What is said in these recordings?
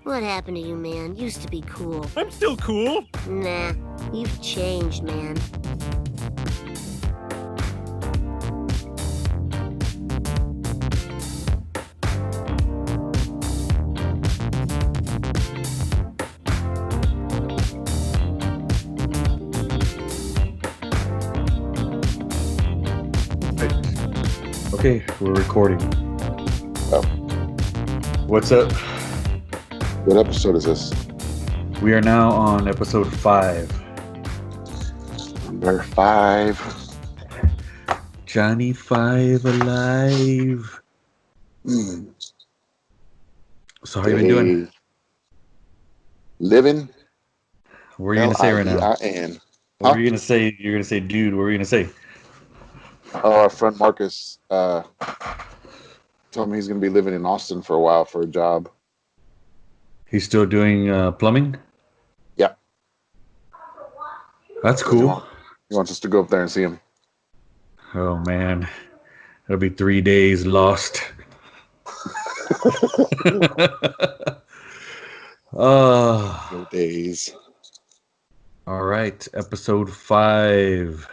What happened to you, man? Used to be cool. I'm still cool. Nah, you've changed, man. Okay, we're recording. Oh. What's up? What episode is this? We are now on episode 5. Number 5. Johnny 5 alive. So how you been doing? Living. What are you gonna say right now? Livin. What were you gonna say? You're gonna say, dude. What were you gonna say? Our friend Marcus told me he's going to be living in Austin for a while for a job. He's still doing plumbing? Yeah. That's cool. He wants us to go up there and see him. Oh, man. It'll be 3 days lost. No days. All right. Episode 5.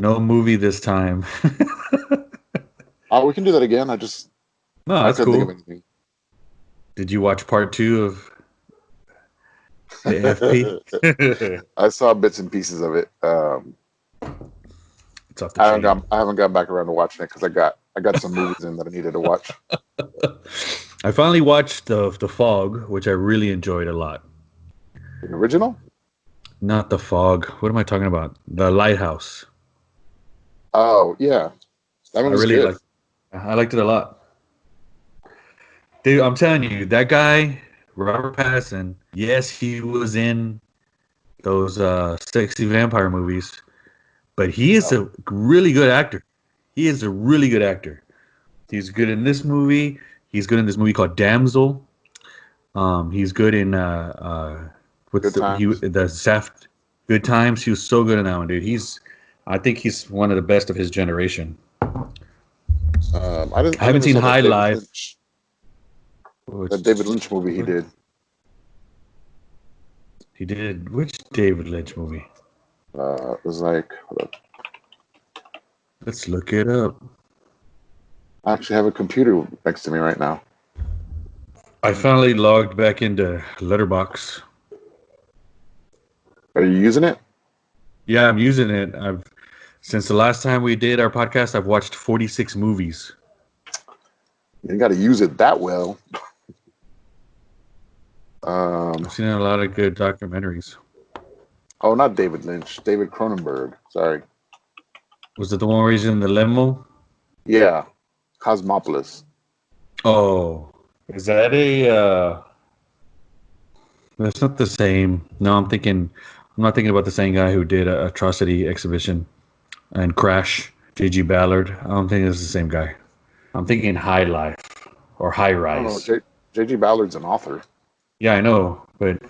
No movie this time. Oh, we can do that again. No, that's couldn't cool. think of anything. Did you watch part 2 of the FP? I saw bits and pieces of it. It's off the I chain. haven't gotten back around to watching it because I got some movies in that I needed to watch. I finally watched the Fog, which I really enjoyed a lot. The original? Not the Fog. What am I talking about? The Lighthouse. Oh yeah, that one was good. I liked it a lot. Dude, I'm telling you, that guy, Robert Pattinson, yes, he was in those sexy vampire movies, but he is a really good actor. He is a really good actor. He's good in this movie. He's good in this movie called Damsel. He's good in the Saft Good Times. He was so good in that one, dude. I think he's one of the best of his generation. I haven't seen High Life. That David Lynch movie he did. He did? Which David Lynch movie? It was like... Hold up. Let's look it up. I actually have a computer next to me right now. I finally logged back into Letterboxd. Are you using it? Yeah, I'm using it. Since the last time we did our podcast, I've watched 46 movies. You got to use it that well. I've seen a lot of good documentaries. Oh, not David Lynch. David Cronenberg. Sorry. Was it the one where he's in the limo? Yeah. Cosmopolis. Oh. Is that that's not the same. No, I'm not thinking about the same guy who did Atrocity Exhibition and Crash, J.G. Ballard. I don't think it's the same guy. I'm thinking High Life or High Rise. Oh, J.G. Ballard's an author. Yeah, I know, but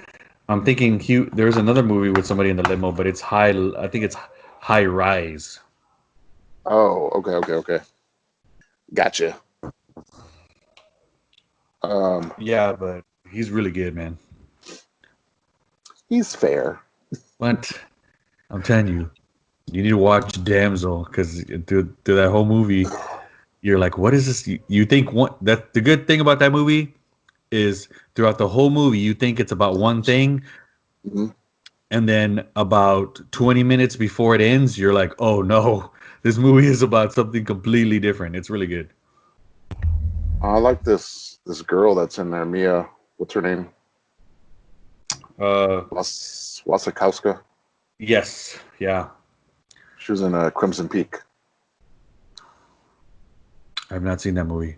I'm thinking there's another movie with somebody in the limo, but it's I think it's High Rise. Oh, okay. Gotcha. Yeah, but he's really good, man. He's fair. But I'm telling you, you need to watch Damsel because through that whole movie, you're like, what is this? You think the good thing about that movie is throughout the whole movie, you think it's about one thing. Mm-hmm. And then about 20 minutes before it ends, you're like, oh no, this movie is about something completely different. It's really good. I like this girl that's in there, Mia. What's her name? Wasikowska. Yes, yeah. She was in Crimson Peak. I've not seen that movie.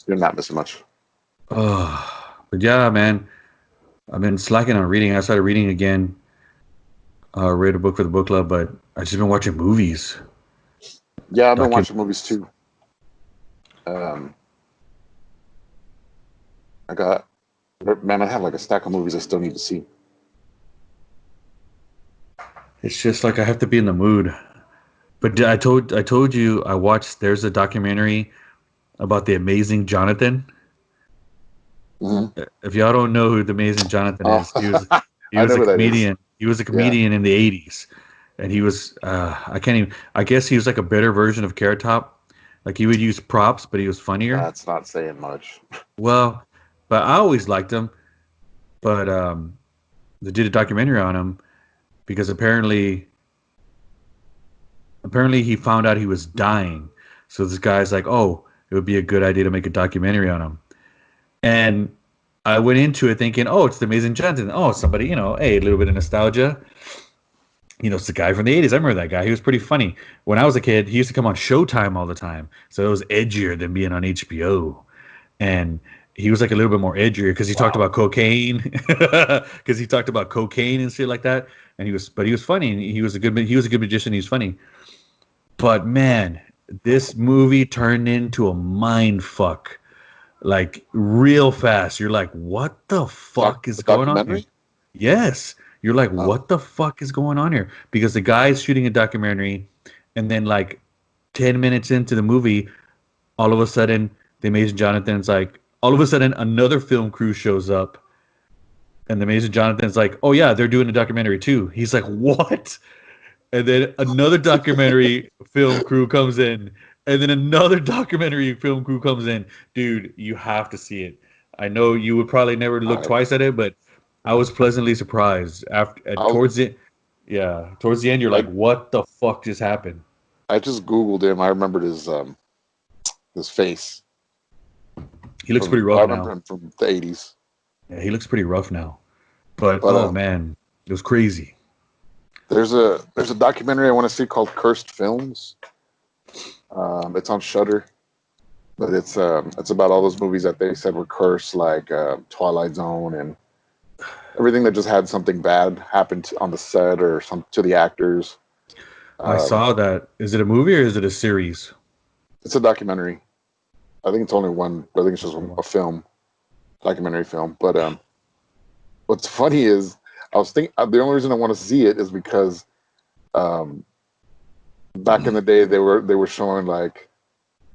You're not missing much. But yeah, man, I've been slacking on reading. I started reading again. Read a book for the book club, but I've just been watching movies. Yeah, I've been watching movies too. I have like a stack of movies I still need to see. It's just like I have to be in the mood. But I told you I watched. There's a documentary about the amazing Johnathan. If y'all don't know who the Amazing Jonathan Oh, is, he was I know a who that is. comedian. He was a Yeah. comedian in the '80s, and he was I can't even. I guess he was like a better version of Carrot Top. Like he would use props, but he was funnier. That's not saying much. Well, but I always liked him. But they did a documentary on him because apparently he found out he was dying. So this guy's like, oh, it would be a good idea to make a documentary on him. And I went into it thinking, oh, it's the Amazing Johnson. Oh, somebody, hey, a little bit of nostalgia. It's the guy from the 80s. I remember that guy. He was pretty funny. When I was a kid, he used to come on Showtime all the time. So it was edgier than being on HBO. And he was like a little bit more edgier because he talked about cocaine. Because he talked about cocaine and shit like that. And he was funny. And he was a good magician. He was funny. But man, this movie turned into a mind fuck. Like real fast. You're like, what the fuck is going on here? Yes. You're like, what the fuck is going on here? Because the guy's shooting a documentary, and then like 10 minutes into the movie, all of a sudden, the Amazing Jonathan's like, all of a sudden, another film crew shows up, and the Amazing Jonathan's like, oh yeah, they're doing a documentary too. He's like, what? And then another documentary film crew comes in, and then another documentary film crew comes in. Dude, you have to see it. I know you would probably never look twice at it, but I was pleasantly surprised towards the end. You're like, what the fuck just happened? I just Googled him. I remembered his face. He looks pretty rough I now. remember him from the 80s. Yeah, he looks pretty rough now. But oh man, it was crazy. There's a documentary I want to see called Cursed Films. It's on Shudder, but it's about all those movies that they said were cursed, like Twilight Zone and everything that just had something bad happen on the set or to the actors. I saw that. Is it a movie or is it a series? It's a documentary. I think it's only one. I think it's just a documentary film. But what's funny is I was thinking the only reason I want to see it is because back in the day they were showing like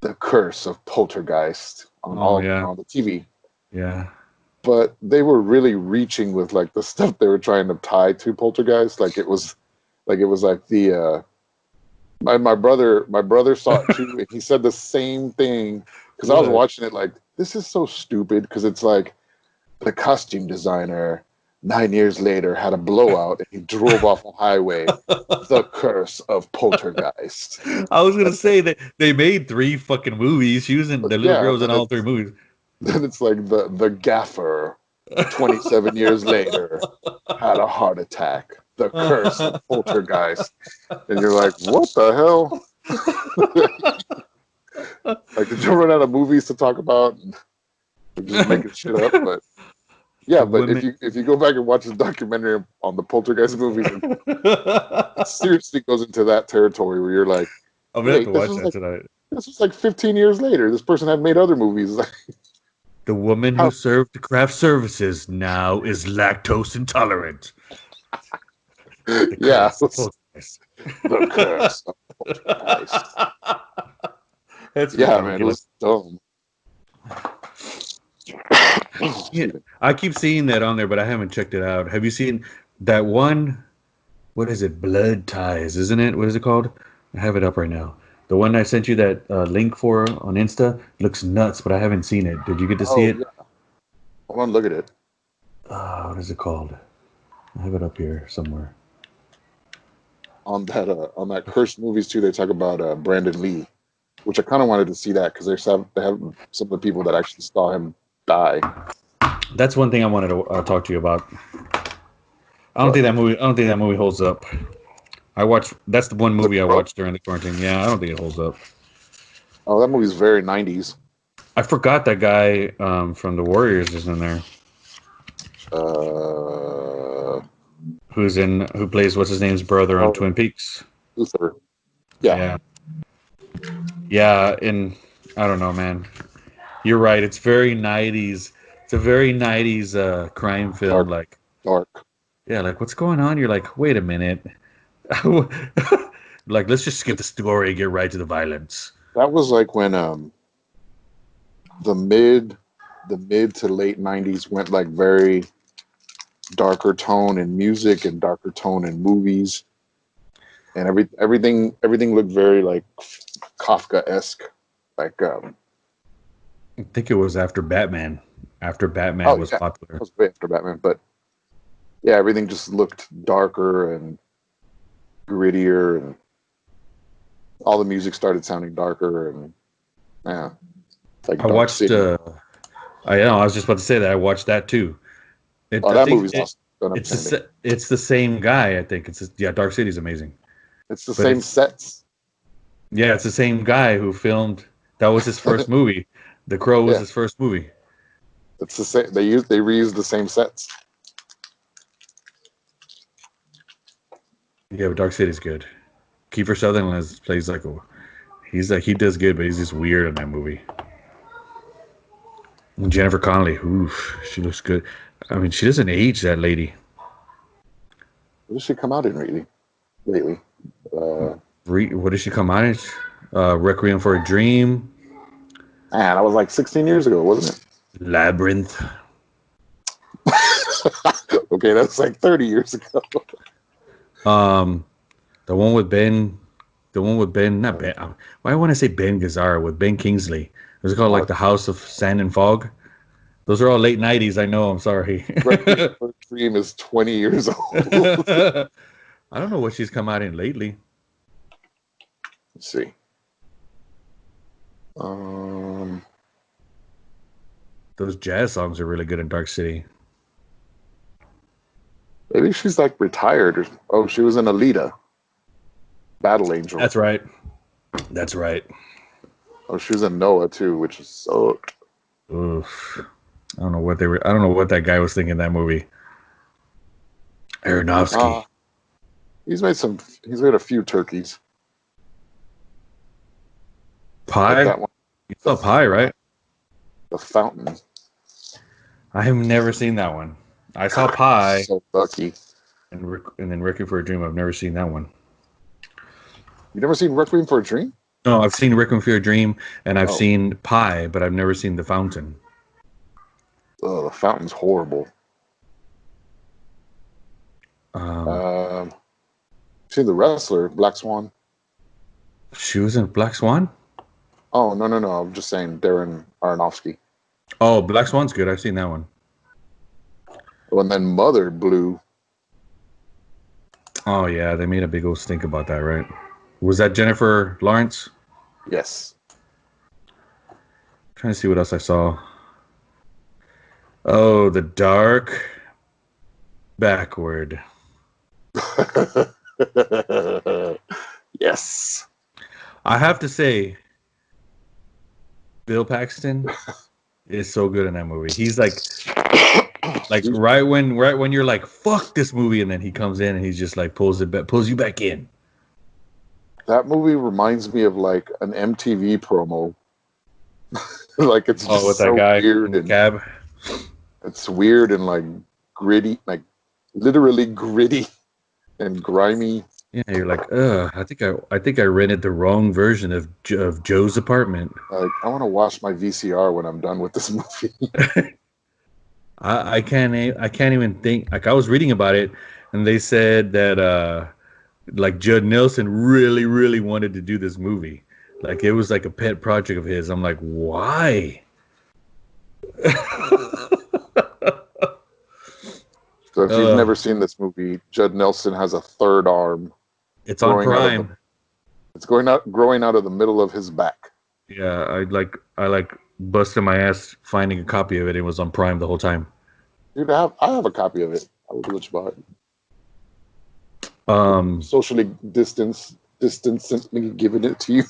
the curse of Poltergeist on on the TV. Yeah. But they were really reaching with like the stuff they were trying to tie to Poltergeist. Like it was like the my brother saw it too, and he said the same thing because I was watching it like, this is so stupid, because it's like the costume designer 9 years later had a blowout and he drove off a highway. The curse of Poltergeist. I was gonna say that they made 3 fucking movies. She was in the little girls in all 3 movies. Then it's like the gaffer 27 years later had a heart attack. The curse of Poltergeist. And you're like, what the hell? Like, did you run out of movies to talk about? Just making shit up, but yeah, but if you go back and watch the documentary on the Poltergeist movies, it seriously goes into that territory where you're like, I'm gonna have to watch that tonight. This was like 15 years later. This person had made other movies. The woman who served craft services now is lactose intolerant. The curse of Poltergeist. That's man, it was dumb. Yeah, I keep seeing that on there, but I haven't checked it out. Have you seen that one? What is it? Blood Ties, isn't it? What is it called? I have it up right now. The one I sent you that link for on Insta looks nuts, but I haven't seen it. Did you get to see it? Yeah. I want to look at it. What is it called? I have it up here somewhere. On that Cursed Movies too, they talk about Brandon Lee, which I kind of wanted to see that because they have some of the people that actually saw him die. That's one thing I wanted to talk to you about. I don't think that movie holds up. That's the one movie I watched during the quarantine. Yeah, I don't think it holds up. Oh, that movie's very 90s. I forgot that guy from the Warriors is in there. Who plays what's his name's brother on Twin Peaks? Luther. Yeah, and I don't know, man. You're right. It's very 90s. It's a very 90s crime film. Dark. Yeah, like what's going on? You're like, wait a minute. Like, let's just skip the story and get right to the violence. That was like when the mid the mid to late '90s went like very darker tone in music and darker tone in movies, and everything looked very like Kafka-esque. Like, I think it was after Batman. After Batman was popular. It was way after Batman, but yeah, everything just looked darker and grittier, and all the music started sounding darker, and yeah, like I Dark watched. City. I know. I was just about to say that. I watched that too. That movie's awesome. It's the same guy. I think Dark City's amazing. It's the same sets. Yeah, it's the same guy who filmed. That was his first movie. The Crow was his first movie. It's the same. They reused the same sets. Yeah, but Dark City's good. Kiefer Sutherland plays he does good, but he's just weird in that movie. And Jennifer Connelly, oof, she looks good. I mean, she doesn't age, that lady. What did she come out in lately? What did she come out in? Requiem for a Dream. Man, that was like 16 years ago, wasn't it? Labyrinth. Okay, that's like 30 years ago. The one with Ben. Not Ben. Why want to say Ben Gazzara with Ben Kingsley? It was called like The House of Sand and Fog. Those are all late '90s. I know. I'm sorry. Dream is 20 years old. I don't know what she's come out in lately. Let's see. Those jazz songs are really good in Dark City. Maybe she's like retired. She was in Alita. Battle Angel. That's right. Oh, she was in Noah too, which is so. Oof. I don't know what that guy was thinking in that movie. Aronofsky. He's made a few turkeys. Pie? Like that one. You saw Pie, right? The Fountain. I have never seen that one. I saw Pie. So lucky. And then Requiem for a Dream. I've never seen that one. You never seen Requiem for a Dream? No, I've seen Requiem for a Dream, and I've seen Pie, but I've never seen The Fountain. Oh, The Fountain's horrible. Seen The Wrestler, Black Swan? She was in Black Swan? Oh, no. I'm just saying Darren Aronofsky. Oh, Black Swan's good. I've seen that one. Oh, and then Mother Blue. Oh, yeah. They made a big old stink about that, right? Was that Jennifer Lawrence? Yes. Trying to see what else I saw. Oh, The Dark Backward. Yes. I have to say, Bill Paxton is so good in that movie. He's like right when you're like, fuck this movie, and then he comes in and he's just like pulls you back in. That movie reminds me of like an MTV promo. Like it's just with so that guy weird in the and cab. It's weird and like gritty, like literally gritty and grimy. Yeah, you're like, I think I rented the wrong version of Joe's apartment. Like I want to watch my VCR when I'm done with this movie. I can't even think. Like I was reading about it, and they said that like Judd Nelson really, really wanted to do this movie. Like it was like a pet project of his. I'm like, why? So if you've never seen this movie, Judd Nelson has a third arm. It's on Prime. It's growing out of the middle of his back. Yeah, I like busted my ass finding a copy of it. It was on Prime the whole time. Dude, I have a copy of it. I will let you buy it. Socially distancing, giving it to you.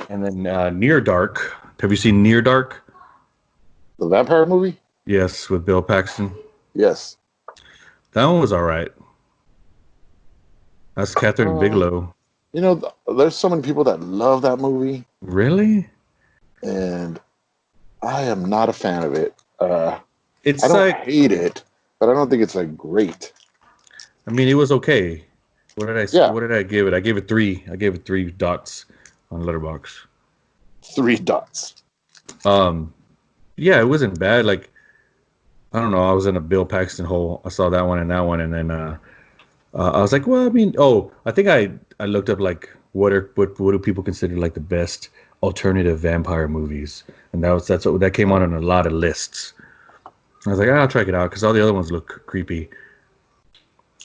And then Near Dark. Have you seen Near Dark? The vampire movie? Yes, with Bill Paxton. Yes. That one was all right. That's Catherine Bigelow. You know, there's so many people that love that movie. Really? And I am not a fan of it. I It's don't like hate it, but I don't think it's like great. I mean, it was okay. What did I say? Yeah. What did I give it? I gave it 3. I gave it 3 dots on Letterboxd. 3 dots. Yeah, it wasn't bad. Like, I don't know. I was in a Bill Paxton hole. I saw that one, and then I was like, well, I mean, I think I looked up like what do people consider like the best alternative vampire movies, and that came on a lot of lists. I was like, I'll check it out because all the other ones look creepy.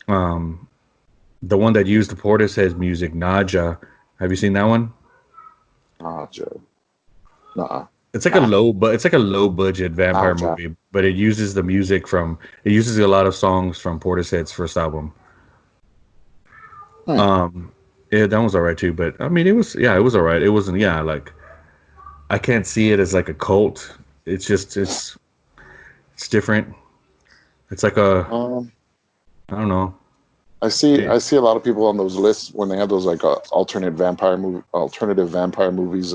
Um, the one that used the Portishead's music, Nadja. Have you seen that one? Ah, Joe. Nuh-uh. It's like a low budget vampire Nadja. movie, but it uses the music it uses a lot of songs from Portishead's first album. Hmm. Yeah, that was all right too. But I mean, it was all right. It wasn't like I can't see it as like a cult. It's just it's different. It's like Um, I don't know. I see a lot of people on those lists when they have those like alternative vampire movies.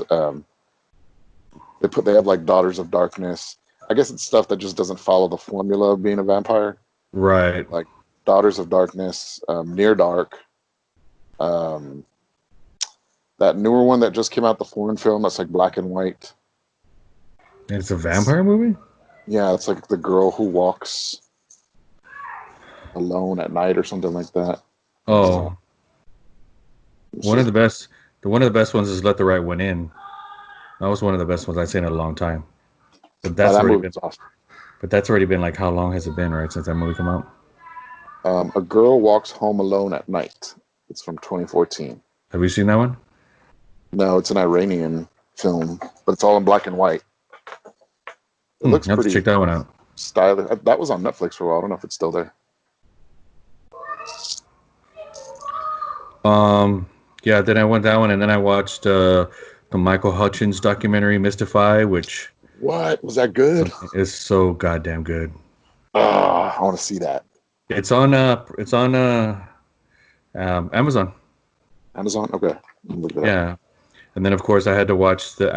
They have like Daughters of Darkness. I guess it's stuff that just doesn't follow the formula of being a vampire. Right. Like Daughters of Darkness, Near Dark. That newer one that just came out, the foreign film that's like black and white. It's a vampire movie? Yeah, it's like the girl who walks alone at night or something like that. Oh. One of the best ones is Let the Right One In. That was one of the best ones I've seen in a long time. But that's that already movie's been awesome. But that's already been like how long has it been, right, since that movie came out? A Girl Walks Home Alone at Night. It's from 2014. Have you seen that one? No, it's an Iranian film, but it's all in black and white. It looks I have pretty to check that one out. stylish. That was on Netflix for a while. I don't know if it's still there. Yeah, then I went that one, and then I watched the Michael Hutchence documentary Mystify, which What? Was that good? is so goddamn good. I want to see that. It's on Amazon. Amazon? Okay. Look it up. Yeah. And then of course I had to watch the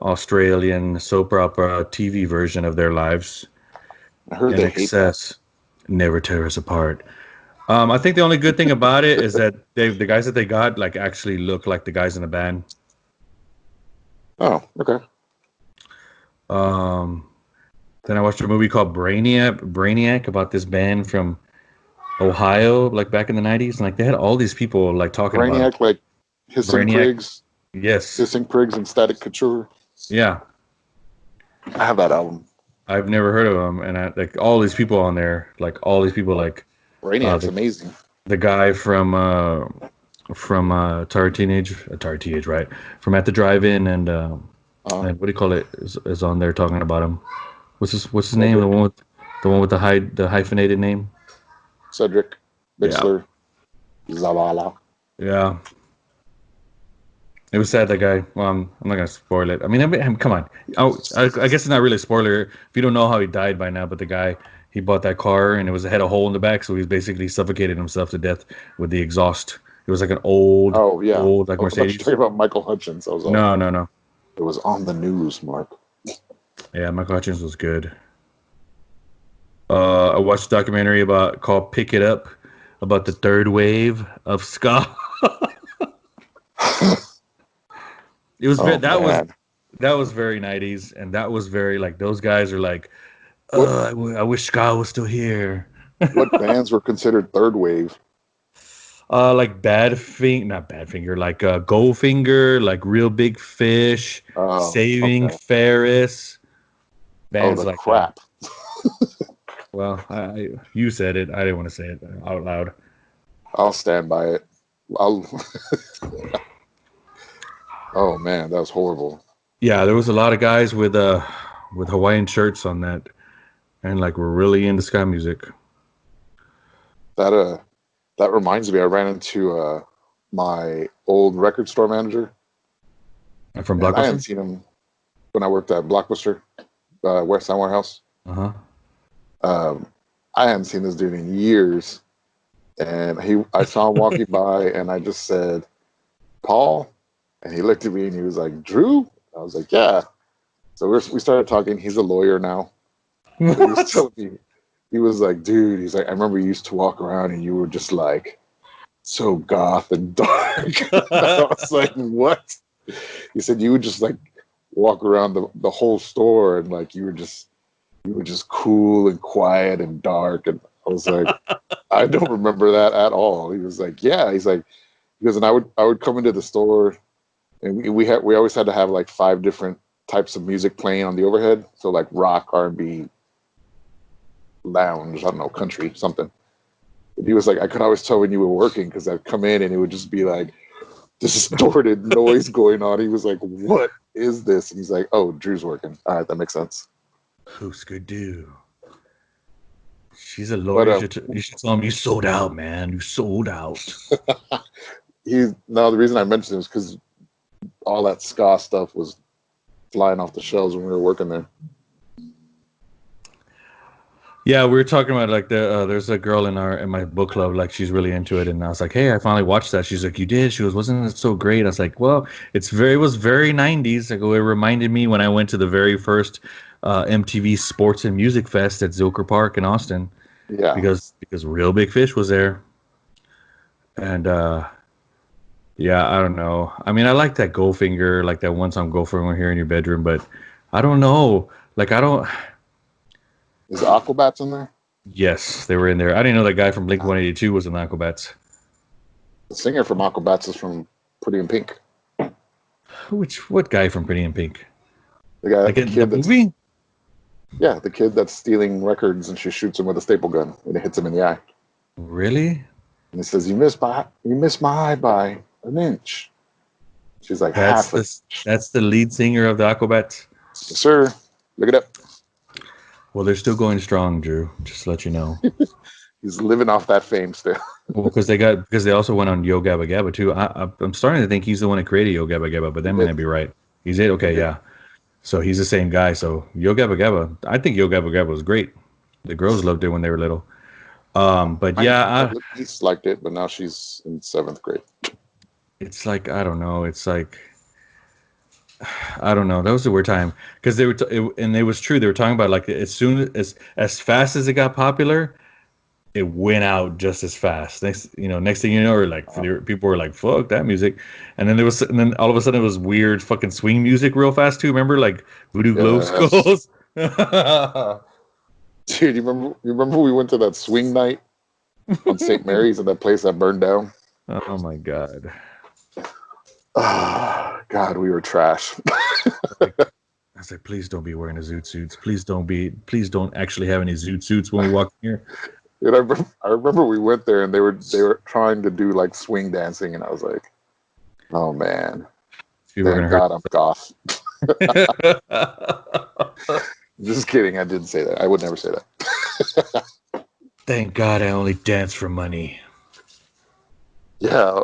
Australian soap opera TV version of Their Lives. I heard In they hate that. Excess. Never Tear Us Apart. I think the only good thing about it is that the guys that they got like actually look like the guys in the band. Oh, okay. Then I watched a movie called Braniac about this band from Ohio, like back in the 90s, and like they had all these people like talking about Braniac, like Hissing Braniac. Prigs, Yes. Hissing Prigs and Static Couture. Yeah. I have that album. I've never heard of them, and like all these people on there, like all these people, like Braniac's amazing. the guy from Tar Teenage, right? From At the Drive-In, and what do you call it? Is on there talking about him. What's his name? The one with the hyphenated name. Cedric Bixler, Zavala. Yeah. It was sad, that guy. Well, I'm not gonna spoil it. I mean, come on. I guess it's not really a spoiler if you don't know how he died by now. But the guy, he bought that car and it had a hole in the back, so he's basically suffocated himself to death with the exhaust. It was like an old, old like Mercedes. Talking about Michael Hutchence. No. It was on the news, Mark. Yeah, Michael Hutchence was good. I watched a documentary called "Pick It Up" about the third wave of ska. It was that was very 90s, and that was very like those guys are like, I wish ska was still here. What bands were considered third wave? Like not Badfinger, like Goldfinger, like Real Big Fish, Saving Ferris, bands like crap. That. Well, you said it. I didn't want to say it out loud. I'll stand by it. Oh man, that was horrible. Yeah, there was a lot of guys with Hawaiian shirts on that, and like we're really into ska music. That reminds me, I ran into my old record store manager. From Blockbuster? I hadn't seen him when I worked at Blockbuster, West Side Warehouse. I hadn't seen this dude in years, and I saw him walking by, and I just said, "Paul," and he looked at me and he was like, "Drew?" I was like, "Yeah." So we started talking. He's a lawyer now. He was telling me, he was like, "Dude," he's like, "I remember you used to walk around and you were just like so goth and dark." I was like, "What?" He said, "You would just like walk around the whole store, and like you were just cool and quiet and dark. And I was like, I don't remember that at all. He was like, yeah. He's like, because and I would come into the store, and we always had to have like 5 different types of music playing on the overhead. So like rock, R&B, lounge, I don't know, country, something. And he was like, I could always tell when you were working because I'd come in and it would just be like distorted noise going on. He was like, what is this? And he's like, oh, Drew's working. All right, that makes sense. Who's good do? She's a lawyer. You should tell him you sold out, man. You sold out. The reason I mentioned it was because all that ska stuff was flying off the shelves when we were working there. Yeah, we were talking about like there's a girl in my book club, like she's really into it, and I was like, hey, I finally watched that. She's like, you did? She goes, wasn't it so great? I was like, well, it was very 90s. I go, it reminded me when I went to the very first MTV Sports and Music Fest at Zilker Park in Austin. Yeah, because Real Big Fish was there, and yeah, I don't know. I mean, I like that Goldfinger, like that one song Goldfinger here in your bedroom, but I don't know. Like I don't. Is the Aquabats in there? Yes, they were in there. I didn't know that guy from Blink-182 was in Aquabats. The singer from Aquabats is from Pretty in Pink. What guy from Pretty in Pink? The guy, like in the movie? Yeah, the kid that's stealing records and she shoots him with a staple gun and it hits him in the eye. Really? And he says, "You missed my eye by an inch." She's like, That's the lead singer of the Aquabats? Yes, sir. Look it up. Well, they're still going strong, Drew. Just to let you know. He's living off that fame still. Well, because they also went on Yo Gabba Gabba too. I'm starting to think he's the one that created Yo Gabba Gabba, but that might not be right. He's it? Okay, yeah. So he's the same guy. So Yo Gabba Gabba, I think Yo Gabba Gabba was great. The girls loved it when they were little. But yeah, East liked it, but now she's in 7th grade. It's like I don't know. It's like I don't know. That was a weird time because they were, and it was true. They were talking about like as fast as it got popular, it went out just as fast. Next thing you know, people were like, "Fuck that music," and then all of a sudden it was weird fucking swing music real fast too. Remember like Voodoo Glow Skulls? Dude, you remember we went to that swing night on St. Mary's at that place that burned down? Oh my god. God, we were trash. I was like, please don't be wearing the zoot suits. Please don't actually have any zoot suits when we walk in here. Dude, I remember we went there and they were trying to do like swing dancing, and I was like, oh man, thank God I'm goth. Just kidding. I didn't say that. I would never say that. Thank God I only dance for money. Yeah.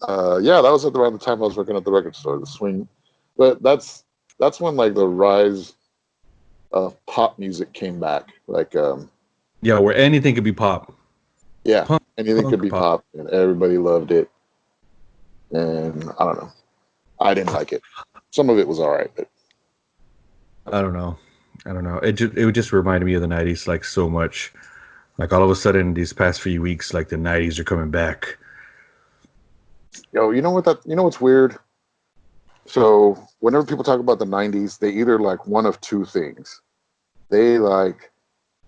That was around the time I was working at the record store, the swing. But that's when like the rise of pop music came back. Like where anything could be pop. Yeah, anything could be pop, and everybody loved it. And I don't know, I didn't like it. Some of it was all right, but I don't know. It just reminded me of the 90s like so much. Like all of a sudden these past few weeks, like the 90s are coming back. Yo, you know what's weird? So whenever people talk about the 90s, they either like one of two things. They like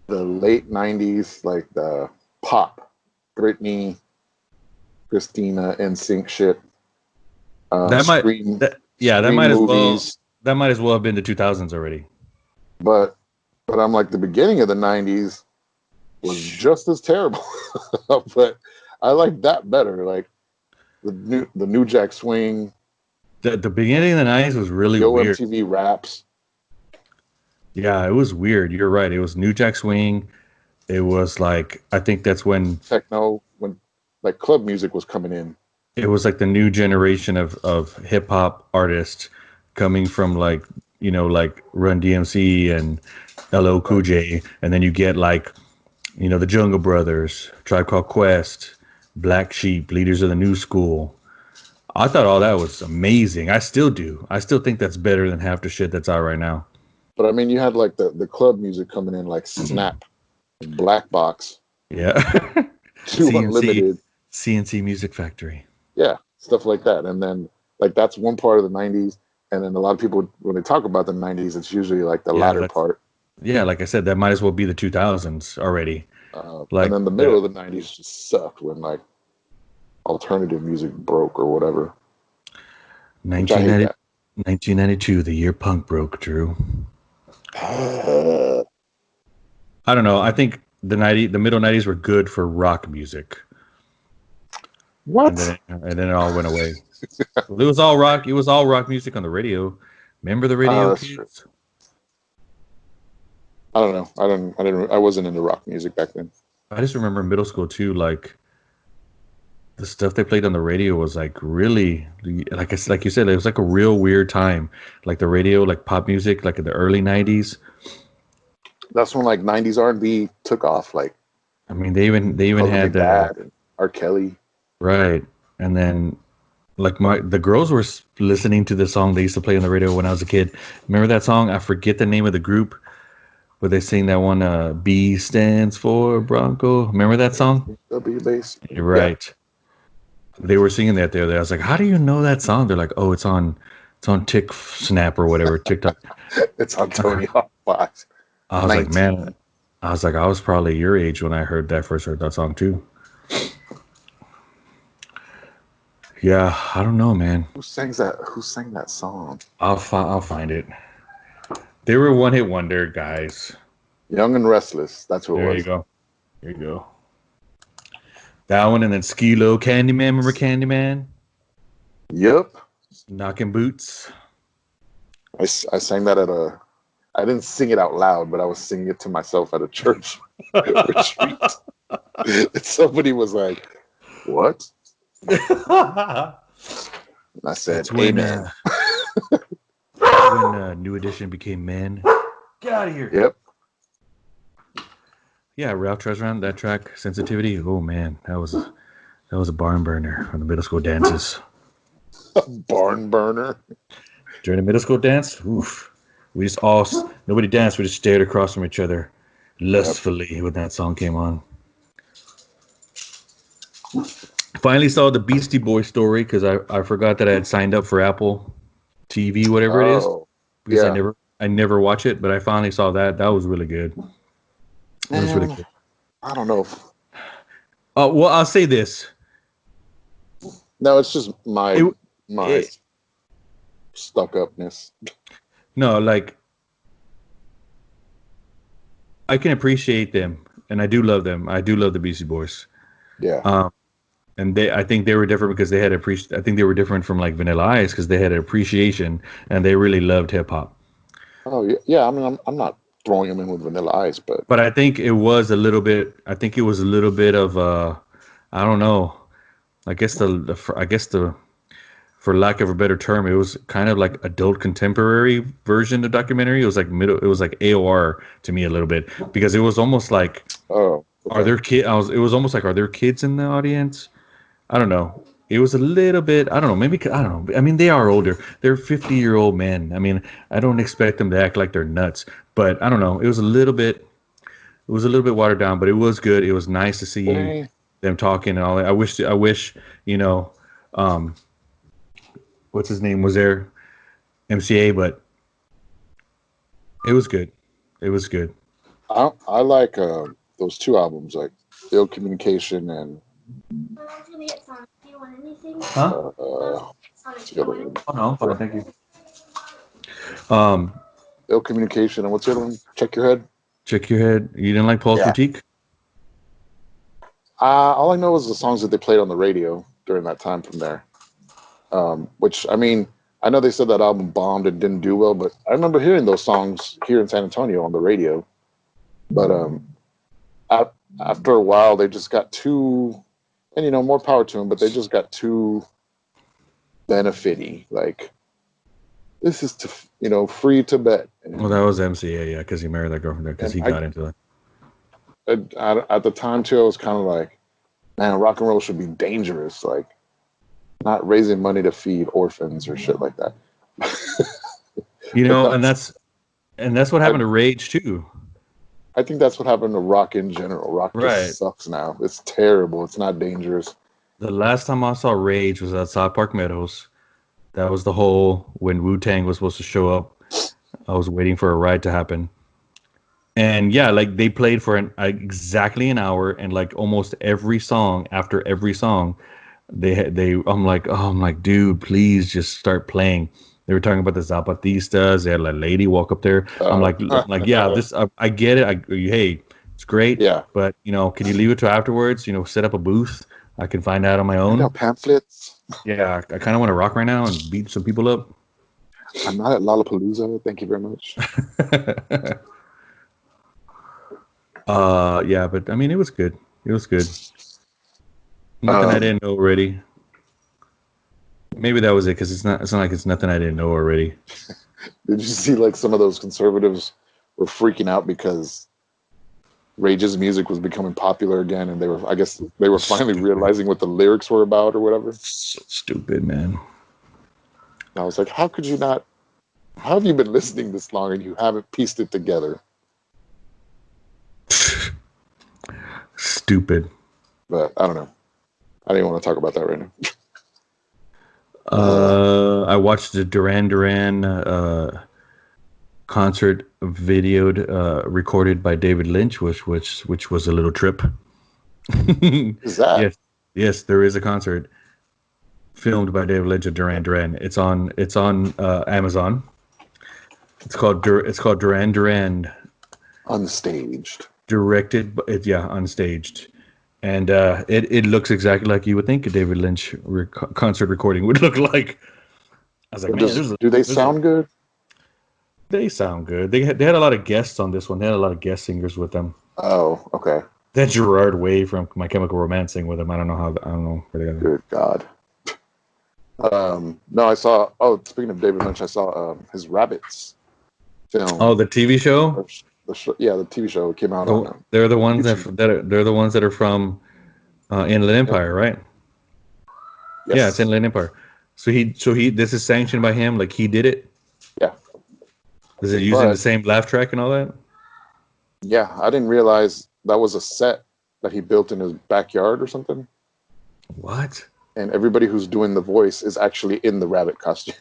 the late 90s, like the pop, Britney, Christina, NSYNC shit. That might as well have been the 2000s already. But I'm like, the beginning of the 90s was just as terrible. But I like that better. Like the New Jack Swing. The beginning of the 90s was really weird. MTV Raps. Yeah, it was weird. You're right. It was New Jack Swing. It was like, I think that's when techno, when like club music was coming in. It was like the new generation of hip hop artists coming from like, like Run DMC and LL Cool J. And then you get like, the Jungle Brothers, Tribe Called Quest, Black Sheep, Leaders of the New School. I thought all that was amazing. I still do. I still think that's better than half the shit that's out right now. But I mean, you had like the club music coming in, like Snap, Black Box. Yeah. Unlimited. CNC Music Factory. Yeah, stuff like that. And then like that's one part of the 90s. And then a lot of people, when they talk about the 90s, it's usually like the latter part. Yeah, like I said, that might as well be the 2000s already. And then the middle of the 90s just sucked when like alternative music broke or whatever. 1992, the year punk broke, Drew. I don't know. I think the middle 90s were good for rock music. What? And then it all went away. It was all rock. It was all rock music on the radio. Remember the radio, kids? True. I don't know. I wasn't into rock music back then. I just remember in middle school too, like the stuff they played on the radio was like really, like you said, it was like a real weird time. Like the radio, like pop music, like in the early 90s. That's when like 90s R&B took off. Like, I mean, they even had R. Kelly, right? And then like the girls were listening to the song they used to play on the radio when I was a kid. Remember that song? I forget the name of the group, but they sing that one. B stands for Bronco. Remember that song? W bass. You're right. Yeah. They were singing that there. I was like, how do you know that song? They're like, oh, it's on Tick Snap or whatever, TikTok. It's on Tony Hawk Box. I was 19. Like, man, I was probably your age when I first heard that song too. Yeah, I don't know, man. Who sang that song? I'll find it. They were one-hit wonder guys. Young and Restless. That's what it was. There you go. That one, and then Skee-Lo, Candyman. Remember Candyman? Yep. Knocking Boots. I sang that I didn't sing it out loud, but I was singing it to myself at a church retreat. And somebody was like, what? And I said, amen. When New Edition became men. Get out of here. Yep. Yeah, Ralph Tresvant, that track, Sensitivity. Oh man, that was a barn burner on the middle school dances. A barn burner? During the middle school dance, oof. We just nobody danced, we just stared across from each other lustfully when that song came on. Finally saw the Beastie Boys story because I forgot that I had signed up for Apple TV, whatever it is. Because I never watch it, but I finally saw that. That was really good. It was really good. I don't know. Well, I'll say this. No, it's just my stuck-upness. No, like I can appreciate them, and I do love them. I do love the Beastie Boys. Yeah. And I think they were different because they had I think they were different from like Vanilla Ice because they had an appreciation and they really loved hip hop. Oh yeah. I mean, I'm not throwing them in with Vanilla Ice, but I think it was a little bit. I think it was a little bit of I don't know. I guess for lack of a better term, it was kind of like adult contemporary version of documentary. It was like It was like AOR to me a little bit because it was almost like, okay. Are there kids? It was almost like, are there kids in the audience? I don't know. It was a little bit. I don't know. Maybe I don't know. I mean, they are older. They're 50-year-old men. I mean, I don't expect them to act like they're nuts. But I don't know. It was a little bit watered down, but it was good. It was nice to see them talking and all that. I wish, what's his name was there, MCA, but it was good. It was good. I like those two albums, like Ill Communication and. Huh? Oh no, fine, thank you. Ill Communication and what's the other one? Check Your Head. Check Your Head. You didn't like Paul's Critique? All I know is the songs that they played on the radio during that time from there. Which, I mean, I know they said that album bombed and didn't do well, but I remember hearing those songs here in San Antonio on the radio. But after a while, they just got too, and more power to them, but they just got too benefit-y. Like, this is free to bet. Well, that was MCA, yeah, because he married that girlfriend there, because he got into that. At the time, too, I was kind of like, man, rock and roll should be dangerous. Like, not raising money to feed orphans or shit like that. and that's what happened to Rage too. I think that's what happened to rock in general. Rock just sucks now. It's terrible. It's not dangerous. The last time I saw Rage was at South Park Meadows, That was the whole when Wu-Tang was supposed to show up. I was waiting for a ride to happen. And yeah, like they played for exactly an hour, and like almost every song after every song, I'm like, dude, please just start playing. They were talking about the Zapatistas. They had a lady walk up there. Yeah, this I get it. Hey, it's great, yeah. but can you leave it to afterwards? Set up a booth. I can find out on my own. Pamphlets. Yeah, I kind of want to rock right now and beat some people up. I'm not at Lollapalooza. Thank you very much. Yeah, but I mean, it was good. It was good. Nothing I didn't know already. Maybe that was it, because it's not like it's nothing I didn't know already. Did you see like some of those conservatives were freaking out because Rage's music was becoming popular again, and I guess they were finally realizing what the lyrics were about or whatever. So stupid, man. And I was like, how could you not? How have you been listening this long and you haven't pieced it together? Stupid. But I don't know. I didn't want to talk about that right now. I watched the Duran Duran concert videoed, recorded by David Lynch, which was a little trip. Is that? Yes, there is a concert filmed by David Lynch at Duran Duran. It's on Amazon. It's called Duran Duran. Unstaged. Directed, unstaged. And it looks exactly like you would think a David Lynch concert recording would look like. I was like, do they sound good? They sound good. They had a lot of guests on this one. They had a lot of guest singers with them. Oh, okay. They had Gerard Way from My Chemical Romance sing with them. I don't know where they got them. Good God. No, I saw. Oh, speaking of David Lynch, I saw his Rabbits film. Oh, the TV show. The TV show came out on. They're the ones YouTube. they're the ones that are from Inland Empire, right? Yes. Yeah, it's Inland Empire. So he this is sanctioned by him, like he did it. Yeah. Is it using the same laugh track and all that? Yeah, I didn't realize that was a set that he built in his backyard or something. What? And everybody who's doing the voice is actually in the rabbit costume.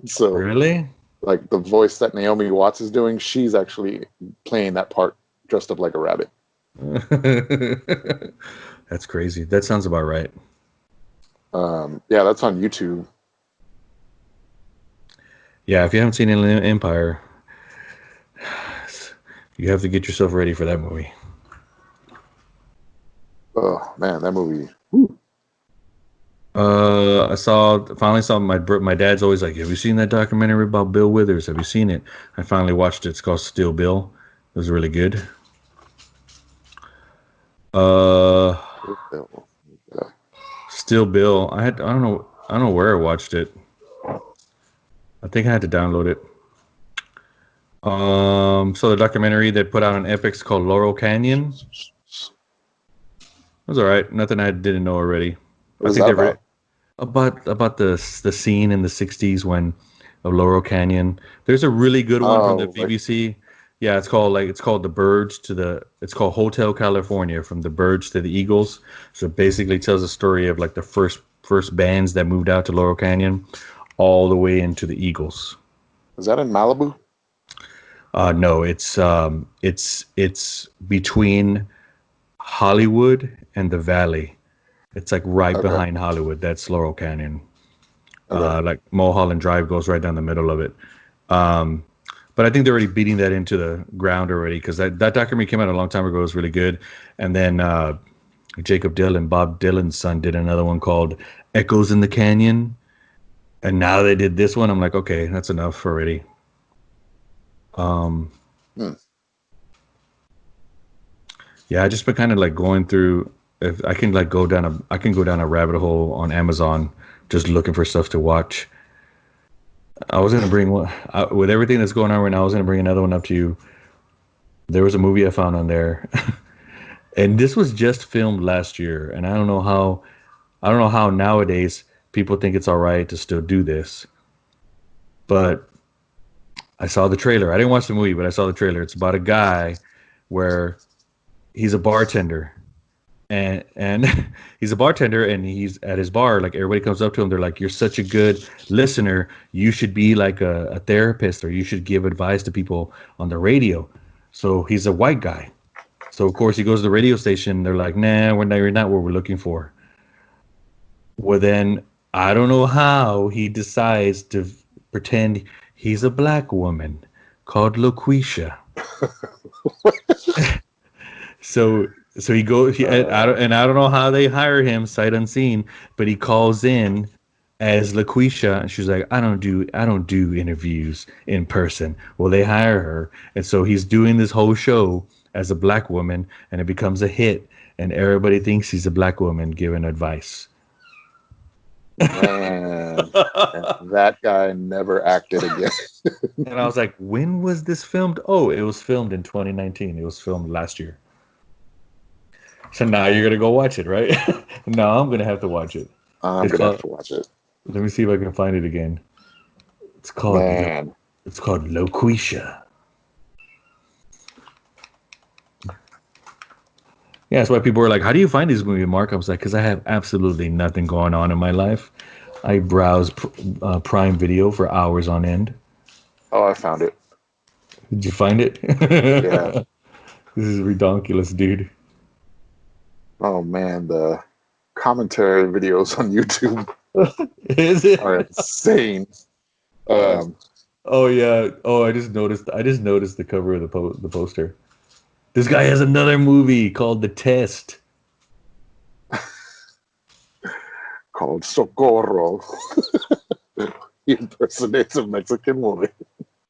So really, like the voice that Naomi Watts is doing, she's actually playing that part dressed up like a rabbit. That's crazy. That sounds about right. Yeah, that's on YouTube. Yeah, if you haven't seen Inland Empire, you have to get yourself ready for that movie. Oh man, that movie. I finally saw my dad's always like, have you seen that documentary about Bill Withers? Have you seen it? I finally watched it. It's called Still Bill. It was really good. Still Bill. I don't know where I watched it. I think I had to download it. So the documentary they put out on Epix called Laurel Canyon. It was all right. Nothing I didn't know already. What is that about the scene in the 60s of Laurel Canyon. There's a really good one from the BBC. Yeah, it's called the Birds it's called Hotel California, from the Birds to the Eagles. So it basically tells a story of like the first bands that moved out to Laurel Canyon all the way into the Eagles. Is that in Malibu? No, it's between Hollywood and the Valley. It's like right behind Hollywood. That's Laurel Canyon. Okay. Like Mulholland Drive goes right down the middle of it. But I think they're already beating that into the ground already, because that documentary came out a long time ago. It was really good. And then Jacob Dylan, Bob Dylan's son, did another one called Echoes in the Canyon. And now they did this one. I'm like, okay, that's enough already. Yeah, I just been kind of like going through. If I can like go down a rabbit hole on Amazon, just looking for stuff to watch. I was gonna bring one with everything that's going on right now. I was gonna bring another one up to you. There was a movie I found on there, and this was just filmed last year. And I don't know how nowadays people think it's all right to still do this. But I saw the trailer. I didn't watch the movie, but I saw the trailer. It's about a guy where he's a bartender, and he's a bartender, and he's at his bar. Like everybody comes up to him, they're like, "You're such a good listener. You should be like a therapist, or you should give advice to people on the radio." So he's a white guy. So of course he goes to the radio station. They're like, "Nah, you're not what we're looking for." Well, then I don't know how he decides to pretend he's a black woman called Loquisha. So he goes, I don't know how they hire him sight unseen, but he calls in as Laquisha, and she's like, I don't do interviews in person. Well, they hire her, and so he's doing this whole show as a black woman, and it becomes a hit, and everybody thinks he's a black woman giving advice. Man, that guy never acted again. And I was like, when was this filmed? Oh, it was filmed in 2019. It was filmed last year. So now you're gonna go watch it, right? No, I'm gonna have to watch it. I'm gonna have to watch it. Let me see if I can find it again. It's called Loquisha. Yeah, that's why people were like, "How do you find these movies, Mark?" I was like, "Because I have absolutely nothing going on in my life. I browse Prime Video for hours on end." Oh, I found it. Did you find it? Yeah. This is ridiculous, dude. Oh man, the commentary videos on YouTube Is it? are insane. Oh yeah. Oh, I just noticed the cover of the poster. This guy has another movie called The Test. Called Socorro. He impersonates a Mexican woman.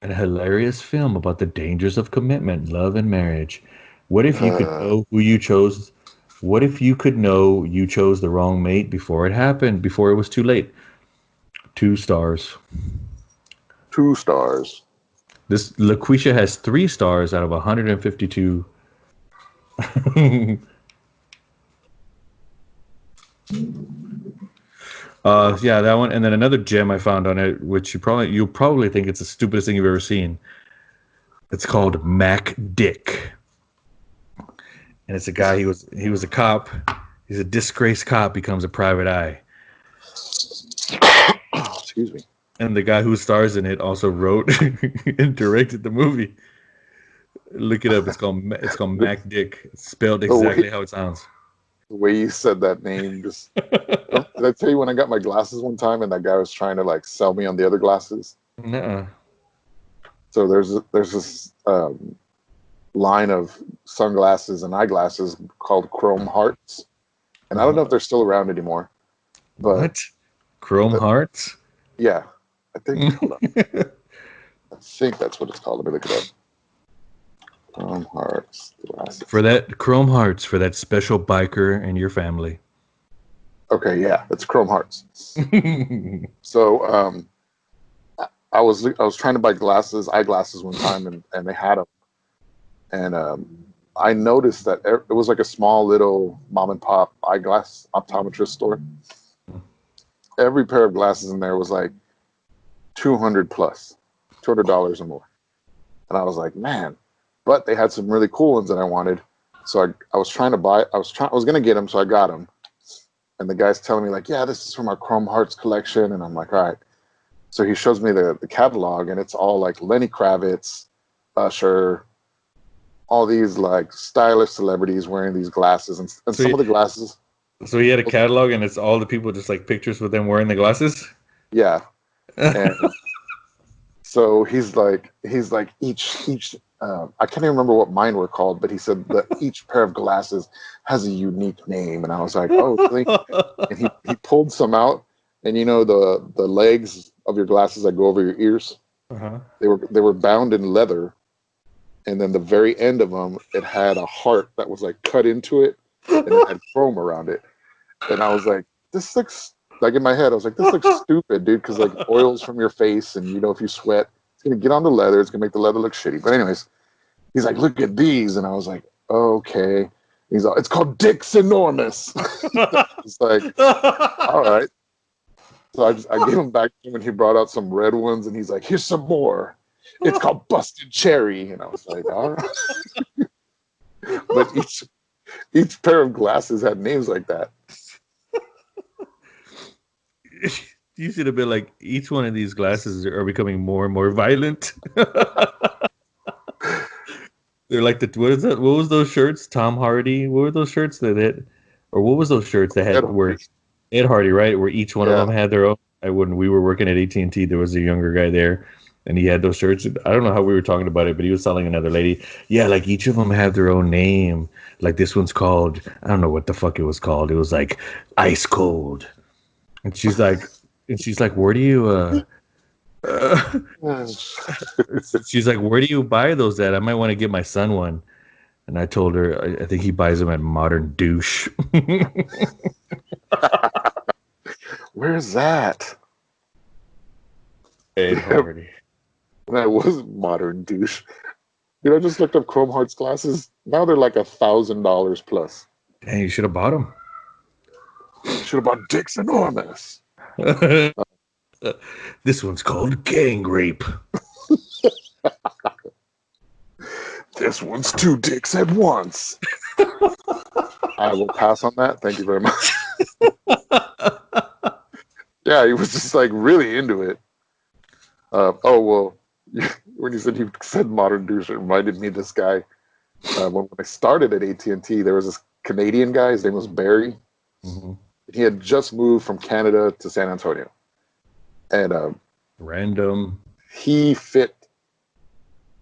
A hilarious film about the dangers of commitment, love, and marriage. What if you could know who you chose? What if you could know you chose the wrong mate before it happened, before it was too late? 2 stars. 2 stars. This Laquisha has 3 stars out of 152. Yeah, that one, and then another gem I found on it, which you'll probably think it's the stupidest thing you've ever seen. It's called Mac Dick, and it's a guy. He was a cop. He's a disgraced cop, becomes a private eye. Excuse me. And the guy who stars in it also wrote and directed the movie. Look it up. It's called Mac Dick. It's spelled exactly how it sounds. The way you said that name, just did I tell you when I got my glasses one time and that guy was trying to like sell me on the other glasses? Nuh-uh. So there's this line of sunglasses and eyeglasses called Chrome Hearts, and I don't know if they're still around anymore. But what? Chrome Hearts? Yeah, I think. Hold on. I think that's what it's called. Let me look it up. Chrome Hearts glasses. For that special biker in your family. Okay, yeah, it's Chrome Hearts. So I was trying to buy eyeglasses one time, and they had them, and I noticed that it was like a small little mom and pop eyeglass optometrist store. Every pair of glasses in there was like $200 or more, and I was like, man. But they had some really cool ones that I wanted, so I was trying to buy. I was gonna get them, so I got them. And the guy's telling me like, yeah, this is from our Chrome Hearts collection, and I'm like, all right. So he shows me the catalog, and it's all like Lenny Kravitz, Usher, all these like stylish celebrities wearing these glasses, and so some of the glasses. So he had a catalog, and it's all the people just like pictures with them wearing the glasses. Yeah. And so he's like each. I can't even remember what mine were called, but he said that each pair of glasses has a unique name, and I was like, "Oh, really?" And he pulled some out, and you know the legs of your glasses that go over your ears, they were bound in leather, and then the very end of them, it had a heart that was like cut into it, and it had chrome around it, and I was like, "This looks like," in my head, I was like, "This looks stupid, dude," because like oils from your face, and you know if you sweat, it's gonna get on the leather, it's gonna make the leather look shitty. But anyways. He's like, look at these. And I was like, okay. He's like, it's called Dick's Enormous. It's like, all right. So I gave him back to him, and he brought out some red ones, and he's like, here's some more. It's called Busted Cherry. And I was like, all right. But Each pair of glasses had names like that. You should have been like, each one of these glasses are becoming more and more violent. They're like what is that? What was those shirts? Tom Hardy. What were those shirts that had, or what was those shirts that had where Ed Hardy, right? Where each one of them had their own. When we were working at AT&T, there was a younger guy there, and he had those shirts. I don't know how we were talking about it, but he was telling another lady, yeah, like each of them have their own name. Like this one's called, I don't know what the fuck it was called. It was like Ice Cold, and she's like, where do you? She's like, where do you buy those at? I might want to get my son one. And I told her, I think he buys them at Modern Douche. Where's that? Ed Hardy. That was Modern Douche. I just looked up Chrome Hearts glasses. Now they're like $1,000 plus. Dang, you should have bought them. Should have bought Dick's Enormous. This one's called Gang Rape. This one's 2 dicks at once. I will pass on that. Thank you very much. Yeah, he was just like really into it. When you said Modern Douche, it reminded me of this guy. When I started at AT&T, there was this Canadian guy. His name was Barry. Mm-hmm. He had just moved from Canada to San Antonio. And random. He fit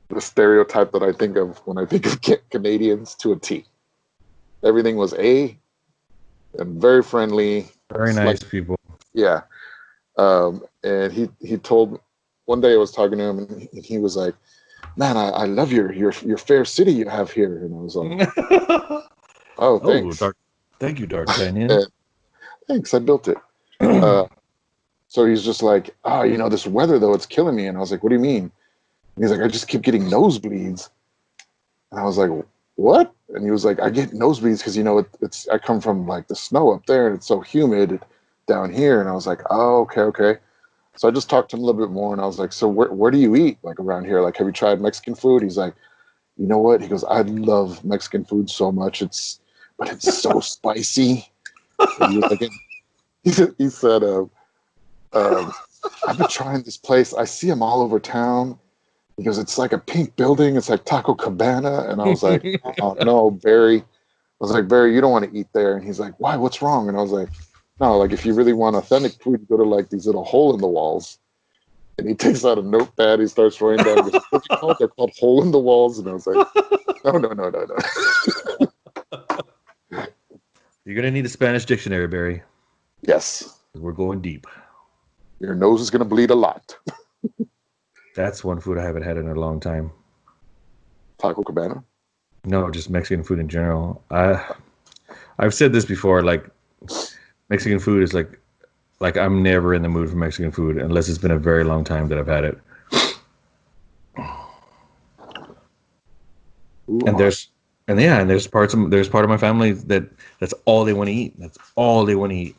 the stereotype that I think of when I think of Canadians to a T. Everything was A and very friendly. Very nice people. Yeah. And he told, one day I was talking to him and he was like, man, I love your fair city you have here. And I was like, oh, thanks. Thank you, D'Artagnan. Thanks, I built it. So he's just like, this weather though, it's killing me. And I was like, what do you mean? And he's like, I just keep getting nosebleeds. And I was like, what? And he was like, I get nosebleeds because I come from like the snow up there and it's so humid down here. And I was like, oh, okay. So I just talked to him a little bit more and I was like, so where do you eat like around here? Like, have you tried Mexican food? He's like, you know what? He goes, I love Mexican food so much. But it's so spicy. And he said, I've been trying this place. I see them all over town. He goes, it's like a pink building. It's like Taco Cabana. And I was like, oh, no, Barry. I was like, Barry, you don't want to eat there. And he's like, why? What's wrong? And I was like, no, like if you really want authentic food, you go to like these little hole in the walls. And he takes out a notepad. He starts writing down. He goes, what do you call it? They're called hole in the walls. And I was like, no. You're going to need a Spanish dictionary, Barry. Yes. We're going deep. Your nose is going to bleed a lot. That's one food I haven't had in a long time. Taco Cabana? No, just Mexican food in general. I've said this before, like Mexican food is like I'm never in the mood for Mexican food unless it's been a very long time that I've had it. And there's part of my family that's all they want to eat. That's all they want to eat.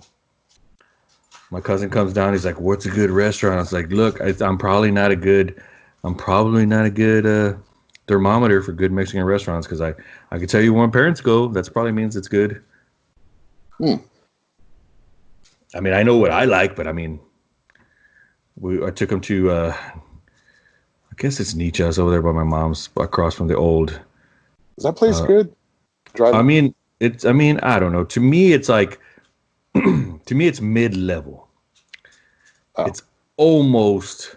My cousin comes down. He's like, "What's a good restaurant?" I was like, "Look, I'm probably not a good thermometer for good Mexican restaurants because I can tell you when parents go, that probably means it's good." I mean, I know what I like, but I mean, I took him to I guess it's Nadja's over there by my mom's, across from the old. Is that place good? I mean, I don't know. To me, it's like. To me, it's mid-level. Oh. It's almost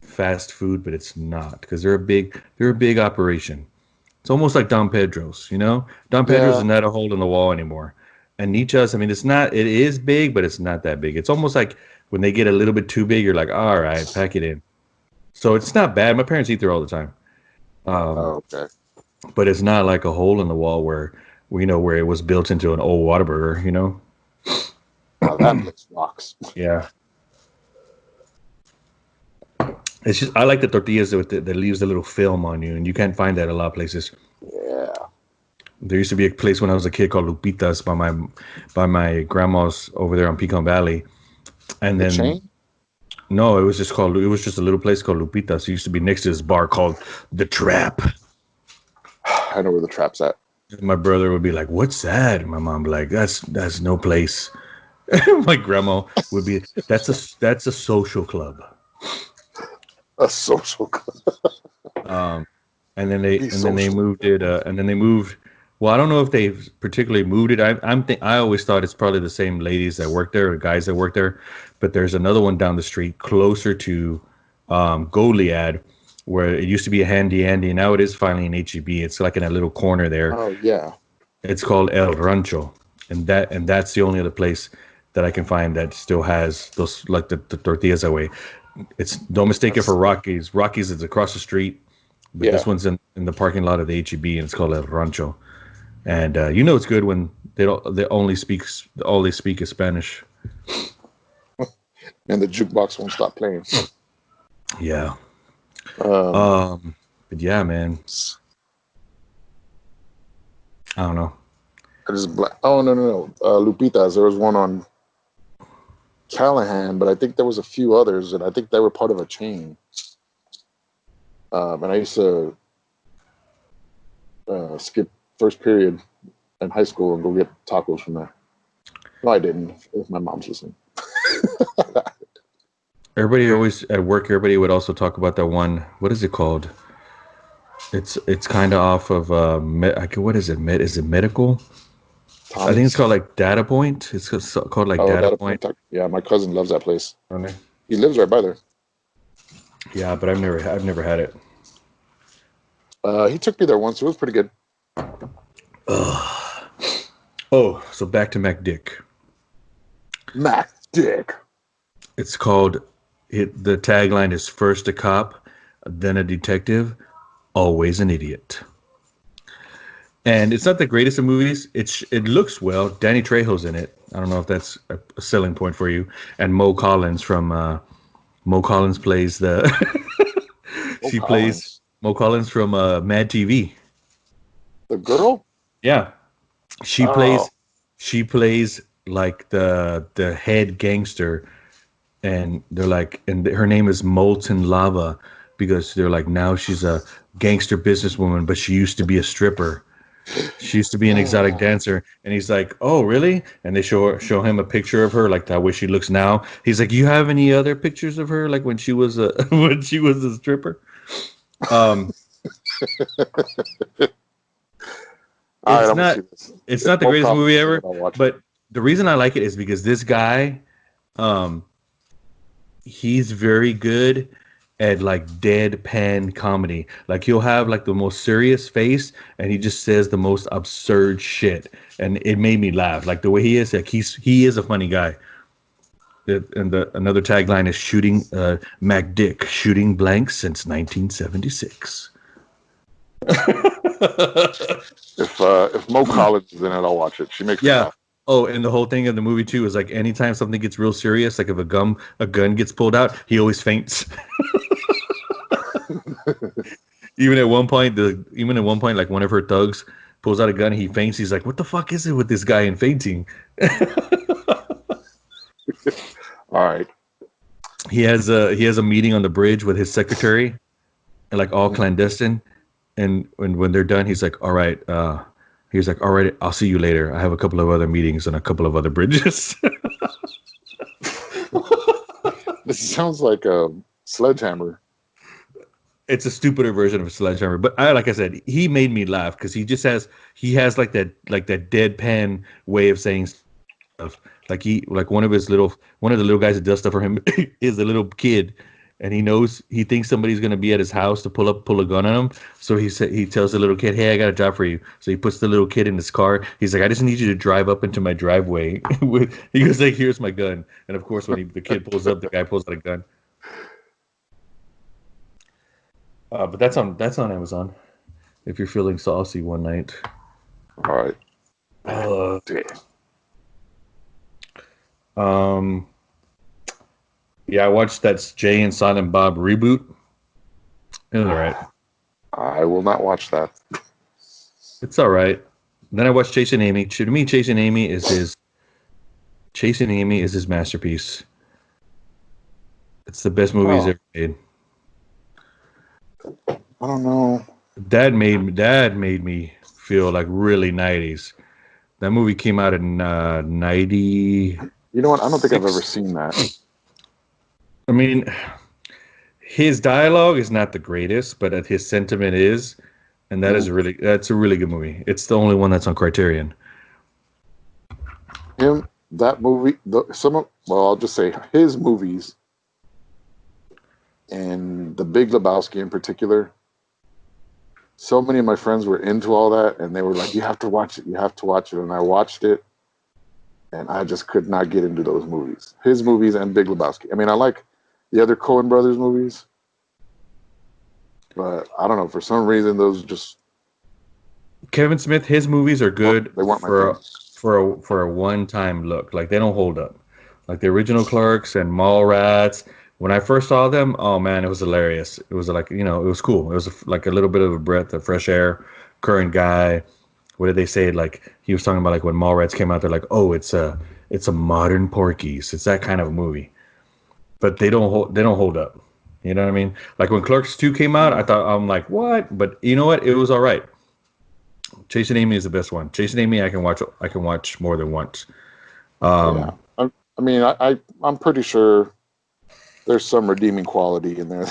fast food, but it's not because they're a big operation. It's almost like Don Pedro's, Don Pedro's is not a hole in the wall anymore. And Nadja's, I mean, it is big, but it's not that big. It's almost like when they get a little bit too big, you're like, all right, pack it in. So it's not bad. My parents eat there all the time. Okay. But it's not like a hole in the wall where it was built into an old Whataburger, Oh, that place rocks. Yeah. It's just I like the tortillas that leaves a little film on you, and you can't find that a lot of places. Yeah. There used to be a place when I was a kid called Lupita's by my grandma's over there on Pecan Valley, and then chain? No, it was just a little place called Lupita's. It used to be next to this bar called The Trap. I know where The Trap's at. My brother would be like, "What's that?" And my mom would be like, "That's no place." My grandma would be, "That's a social club." A social club. Um, Be and then they social. moved it, and then they moved. Well, I don't know if they particularly moved it. I always thought it's probably the same ladies that work there or guys that work there, but there's another one down the street closer to Goliad, where it used to be a Handy Andy, and now it is finally an HEB. It's like in a little corner there. Oh yeah. It's called El Rancho, and that's the only other place that I can find that still has those like the tortillas that way. It's don't mistake it for That's, Rockies. Rockies is across the street, but this yeah. one's in the parking lot of the HEB, and it's called El Rancho. And it's good when all they speak is Spanish. And the jukebox won't stop playing. Yeah. Um, But yeah, man. I don't know. I just oh no. Lupita's. There was one on Callahan, but I think there was a few others, and I think they were part of a chain. And I used to skip first period in high school and go get tacos from there. No, I didn't. If my mom's listening. Everybody always at work. Everybody would also talk about that one. What is it called? It's kind of off of what is it? Is it medical? I think it's Tommy's. called like Data Point. It's called like Oh, Data that Point. yeah, my cousin loves that place. Okay. He lives right by there. Yeah, but I've never had it. He took me there once. It was pretty good. Oh, so back to Mac Dick. Mac Dick. It's called. The tagline is first a cop, then a detective, always an idiot. And it's not the greatest of movies. It looks well. Danny Trejo's in it. I don't know if that's a selling point for you. And Mo Collins plays the. She plays Mo Collins from Mad TV. The girl. Yeah, she Oh. plays like the head gangster, and they're like, and her name is Molten Lava because they're like now she's a gangster businesswoman, but she used to be a stripper. She used to be an exotic dancer, and he's like, "Oh, really?" And they show him a picture of her, like the way she looks now. He's like, "You have any other pictures of her, like when she was a when she was a stripper?" Um, All right, it's I'm gonna not see this. it's If not the Mo greatest movie Collins is in it, ever, I'll watch it. but the reason I like it is because this guy, he's very good at like deadpan comedy. Like he'll have like the most serious face and he just says the most absurd shit. And it made me laugh. Like the way he is, like he is a funny guy. And another tagline is shooting Mac Dick, shooting blanks since 1976. If Mo Collins is in it, I'll watch it. She makes me Yeah. laugh. Oh, and the whole thing of the movie too is like anytime something gets real serious, like if a gun gets pulled out, he always faints. Even at one point, like one of her thugs pulls out a gun and he faints. He's like, "What the fuck is it with this guy and fainting?" All right. He has a meeting on the bridge with his secretary, and like all clandestine. And when they're done, he's like, "All right." He's like, "All right, I'll see you later. I have a couple of other meetings on a couple of other bridges." This sounds like a Sledgehammer. It's a stupider version of a Sledgehammer, but like I said, he made me laugh because he has like that deadpan way of saying stuff. Like one of the little guys that does stuff for him is a little kid, and he thinks somebody's gonna be at his house to pull a gun on him. So he tells the little kid, "Hey, I got a job for you." So he puts the little kid in his car. He's like, "I just need you to drive up into my driveway." He goes like, "Here's my gun," and of course when the kid pulls up, the guy pulls out a gun. But that's on Amazon. If you're feeling saucy one night. All right. Uh, yeah, I watched that Jay and Silent Bob reboot. It was alright. I will not watch that. It's alright. Then I watched Chasing Amy. To me, Chasing Amy is his masterpiece. It's the best movie he's ever made. I don't know. Dad made me feel like really 90s. That movie came out in 90. You know what? I don't think I've ever seen that. I mean, his dialogue is not the greatest, but his sentiment is, and that's a really good movie. It's the only one that's on Criterion. That movie, I'll just say his movies, and The Big Lebowski in particular. So many of my friends were into all that, and they were like, "You have to watch it. You have to watch it." And I watched it, and I just could not get into those movies. His movies and Big Lebowski. I mean, I like the other Coen Brothers movies, but I don't know, for some reason those just Kevin Smith, his movies are good they weren't my thing. for a one-time look. Like they don't hold up. Like the original Clerks and Mallrats. When I first saw them, oh man, it was hilarious. It was like, it was cool. It was like a little bit of a breath of fresh air. Current guy. What did they say? Like he was talking about like when Mallrats came out, they're like, oh, it's a modern Porky's. It's that kind of movie. But they don't hold up. You know what I mean? Like when Clerks 2 came out, I'm like, what? But you know what? It was all right. Chasing Amy is the best one. Chasing Amy, I can watch more than once. Yeah, I'm pretty sure there's some redeeming quality in there,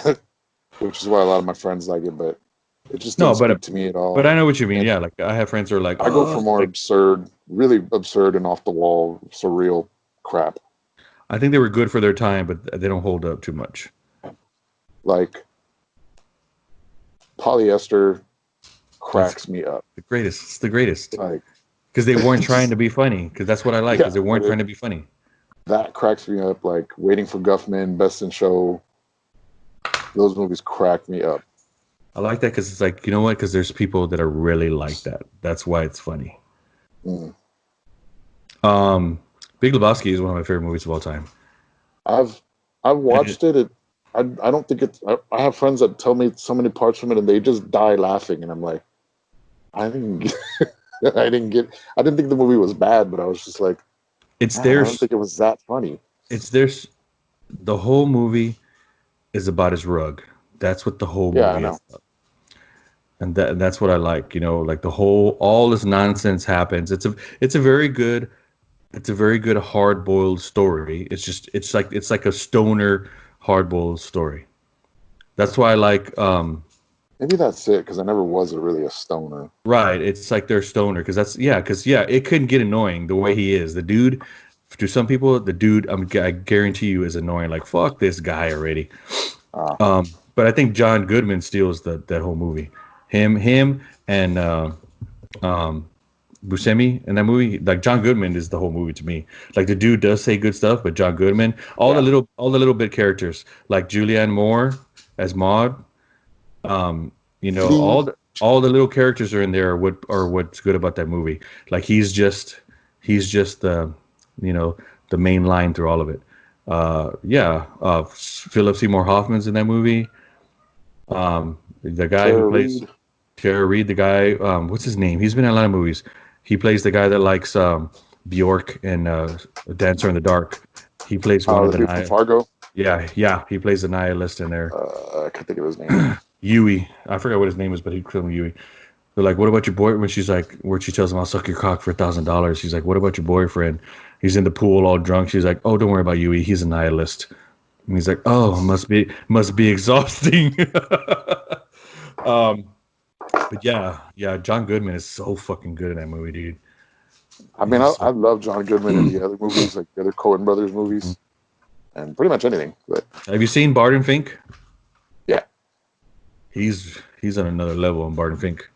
which is why a lot of my friends like it. But it just didn't speak to me at all. But I know what you mean. Yeah, like I have friends who are like, I go for more absurd, really absurd and off the wall, surreal crap. I think they were good for their time, but they don't hold up too much. Like Polyester cracks me up. The greatest. It's the greatest. Like, because they weren't trying to be funny. Because that's what I like. Because they weren't trying to be funny. That cracks me up. Like Waiting for Guffman, Best in Show. Those movies crack me up. I like that because it's like, you know what? Because there's people that are really like that. That's why it's funny. Big Lebowski is one of my favorite movies of all time. I've watched it. I don't think it's. I have friends that tell me so many parts from it, and they just die laughing, and I'm like, I didn't think the movie was bad, but I was just like, I don't think it was that funny. The whole movie is about his rug. That's what the whole movie is about. And that's what I like, like all this nonsense happens. It's a very good hard-boiled story. It's like a stoner hard-boiled story. That's why I like maybe that's it, because I never was really a stoner. Right, it's like they're stoner because it couldn't get annoying the way he is. The dude, to some people, I guarantee you is annoying. Like fuck this guy already. But I think John Goodman steals that whole movie. Him and Buscemi in that movie. Like John Goodman is the whole movie to me. Like the dude does say good stuff, but John Goodman, all the little bit characters, like Julianne Moore as Maud, all the little characters are in there are what's good about that movie. Like he's just the the main line through all of it. Philip Seymour Hoffman's in that movie. The guy who plays Tara Reid, the guy, what's his name? He's been in a lot of movies. He plays the guy that likes Bjork and Dancer in the Dark. He plays one of the from Fargo. Yeah, he plays the nihilist in there. I can't think of his name. Yui. I forgot what his name is, but he called him Yui. They're like, what about your boy? When she's like, where she tells him, I'll suck your cock for $1,000. She's like, what about your boyfriend? He's in the pool all drunk. She's like, oh, don't worry about Yui. He's a nihilist. And he's like, oh, must be exhausting. But yeah, John Goodman is so fucking good in that movie, dude. I mean, I love John Goodman in the other movies, like the other Coen Brothers movies, and pretty much anything. But have you seen Barton Fink? Yeah, he's on another level in Barton Fink.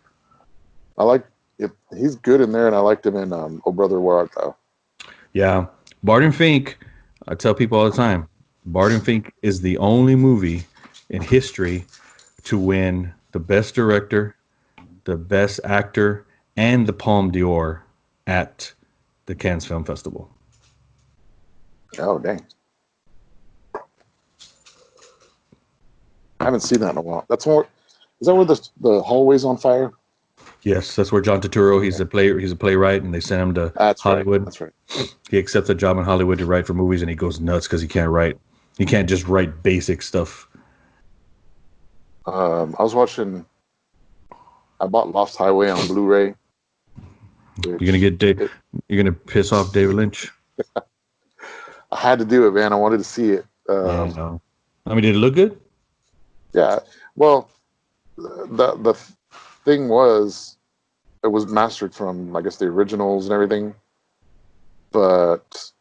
I like it. He's good in there, and I liked him in Oh Brother, Where Art Thou? Yeah, Barton Fink. I tell people all the time, Barton Fink is the only movie in history to win the best director, the best actor, and the Palme d'Or at the Cannes Film Festival. Oh, dang. I haven't seen that in a while. Is that where the hallway's on fire? Yes, that's where John Turturro, he's a playwright, and they sent him to Hollywood. Right. That's right. He accepts a job in Hollywood to write for movies, and he goes nuts because he can't write. He can't just write basic stuff. I bought Lost Highway on Blu-ray, You're gonna get you're gonna piss off David Lynch. I had to do it, man. I wanted to see it. Yeah, no. I mean, did it look good? Yeah. Well, the thing was, it was mastered from, I guess, the originals and everything, but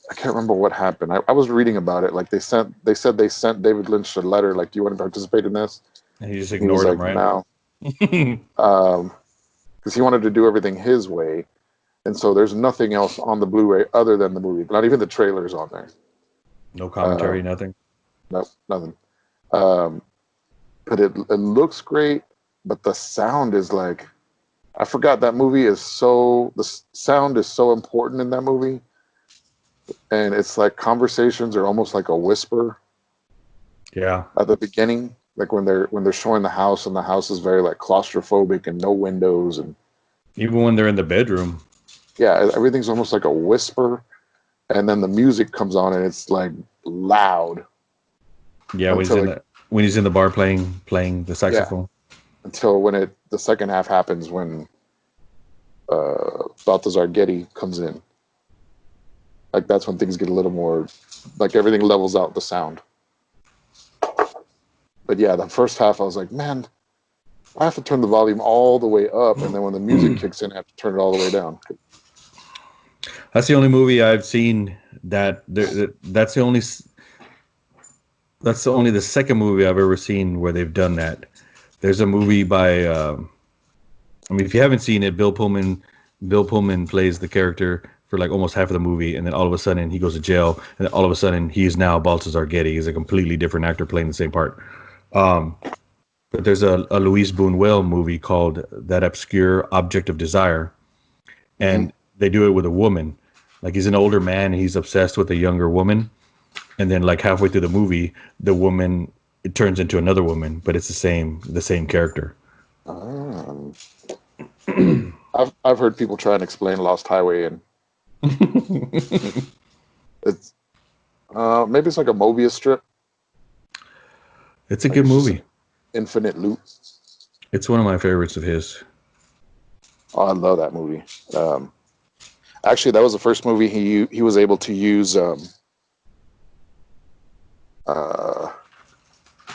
I can't remember what happened. I was reading about it. Like they said they sent David Lynch a letter, like, "Do you want to participate in this?" And he just He was ignored him, like, right? "No," because he wanted to do everything his way, and so there's nothing else on the Blu-ray other than the movie. Not even the trailers on there. No commentary, nothing. No, nothing. But it looks great, but the sound is like, I forgot that movie is the sound is so important in that movie, and it's like conversations are almost like a whisper. Yeah. At the beginning, like when they're showing the house, and the house is very like claustrophobic and no windows, and Even when they're in the bedroom. yeah, everything's almost like a whisper, and then the music comes on and it's like loud. Yeah, when he's in the bar playing the saxophone. Until when the second half happens, when Balthazar Getty comes in. Like that's when things get a little more, like everything levels out the sound. But yeah, the first half I was like, man, I have to turn the volume all the way up, and then when the music kicks in, I have to turn it all the way down. That's the only movie I've seen that's the second movie I've ever seen where they've done that. There's a movie by I mean, if you haven't seen it, Bill Pullman plays the character for like almost half of the movie, and then all of a sudden he goes to jail, and then all of a sudden he's now Balthazar Getty. He's a completely different actor playing the same part. But there's a Louise Buñuel movie called That Obscure Object of Desire, and they do it with a woman. Like he's an older man, and he's obsessed with a younger woman, and then like halfway through the movie, the woman it turns into another woman, but it's the same character. I've heard people try and explain Lost Highway, and it's maybe it's like a Mobius strip. It's a good movie. Infinite loop. It's one of my favorites of his. Oh, I love that movie. Actually, that was the first movie he was able to use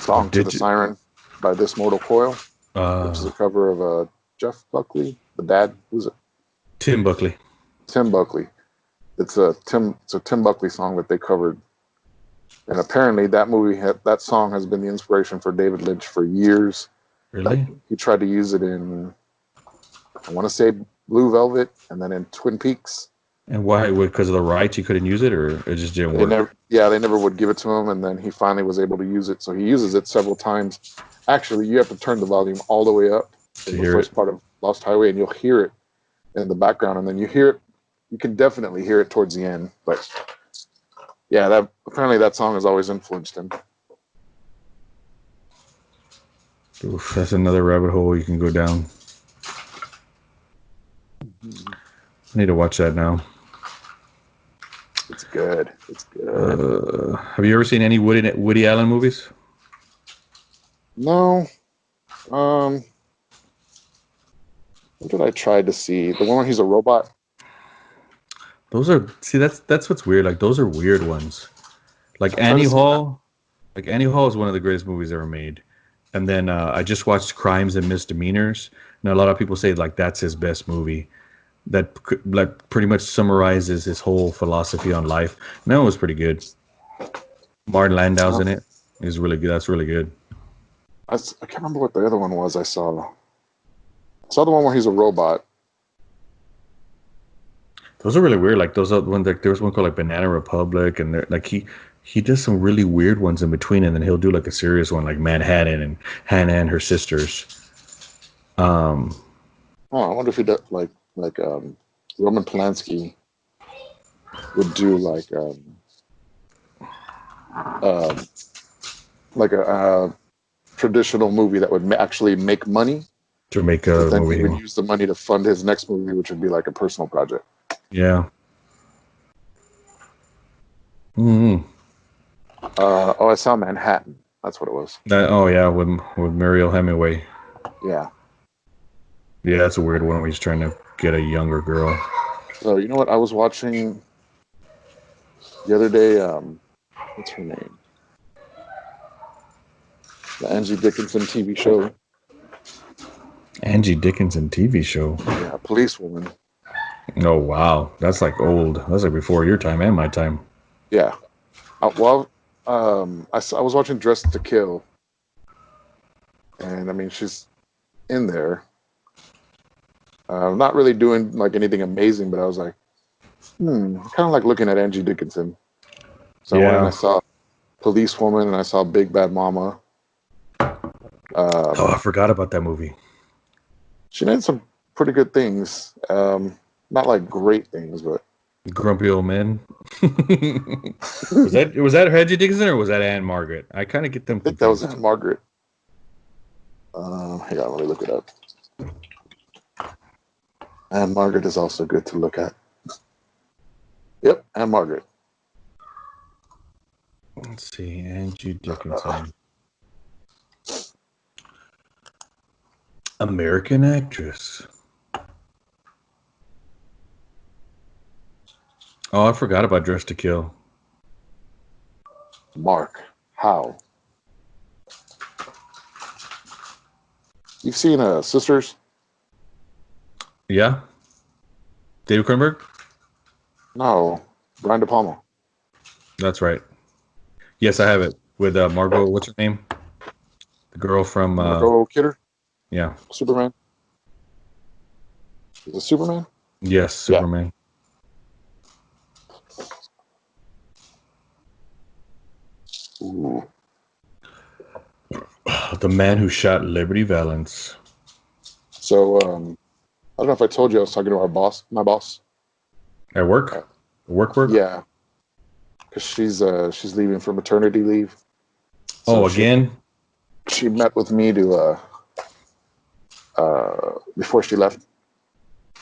Song to the Siren by This Mortal Coil, which is a cover of Jeff Buckley, the dad. Who's it? Tim Buckley. Tim Buckley. It's a Tim Buckley song that they covered, and apparently that song has been the inspiration for David Lynch for years. Really? Like, he tried to use it in, I want to say, Blue Velvet, and then in Twin Peaks. And why? Because of the rights, he couldn't use it, or it just didn't work? They never would give it to him, and then he finally was able to use it. So he uses it several times. Actually, you have to turn the volume all the way up in the first part of Lost Highway, and you'll hear it in the background, and then you hear it. You can definitely hear it towards the end. But yeah, apparently that song has always influenced him. Oof, that's another rabbit hole you can go down. I need to watch that now. It's good. It's good. Have you ever seen any Woody Allen movies? No. What did I try to see? The one where he's a robot? That's what's weird. Like those are weird ones. Like Annie Hall. Like Annie Hall is one of the greatest movies ever made. And then I just watched Crimes and Misdemeanors. And a lot of people say like that's his best movie. That like pretty much summarizes his whole philosophy on life. And that one was pretty good. Martin Landau's in it. He's really good. That's really good. I can't remember what the other one was I saw. I saw the one where he's a robot. Those are really weird. Like those are one. Like there was one called like Banana Republic, and like he does some really weird ones in between, and then he'll do like a serious one like Manhattan and Hannah and Her Sisters. I wonder if he does like Roman Polanski would do like a traditional movie that would actually make money. To make a then movie. he would use the money to fund his next movie, which would be like a personal project. Yeah. Mm-hmm. I saw Manhattan. That's what it was. Yeah, with Muriel Hemingway. Yeah. Yeah, that's a weird one. Where he's trying to get a younger girl. So you know what I was watching the other day? What's her name? The Angie Dickinson TV show. Angie Dickinson TV show. Yeah, Policewoman. Oh wow, that's like old. That's like before your time and my time. Yeah. I was watching Dressed to Kill, and I mean she's in there. Not really doing like anything amazing, but I was like, kind of like looking at Angie Dickinson. So I went and I Yeah. saw Policewoman and I saw Big Bad Mama. Oh, I forgot about that movie. She did some pretty good things. Not like great things, but Grumpy Old Men. was that Angie Dickinson or was that Anne Margaret? I kind of get them I think that was confused. Aunt Margaret. Hang on, let me look it up. Anne Margaret is also good to look at. Yep, Anne Margaret. Let's see, Angie Dickinson. American actress. Oh, I forgot about Dress to Kill. Mark Howe. You've seen Sisters? Yeah? David Cronenberg? No, Brian De Palma. That's right. Yes, I have it. With Margot, what's her name? The girl from, Margot Kidder? yeah. Superman? Is it Superman? Yes, Yeah. Superman. Ooh. The Man Who Shot Liberty Valance. So, I don't know if I told you I was talking to my boss. At work? Work? Yeah, because she's leaving for maternity leave. Oh, So again? she met with me to before she left,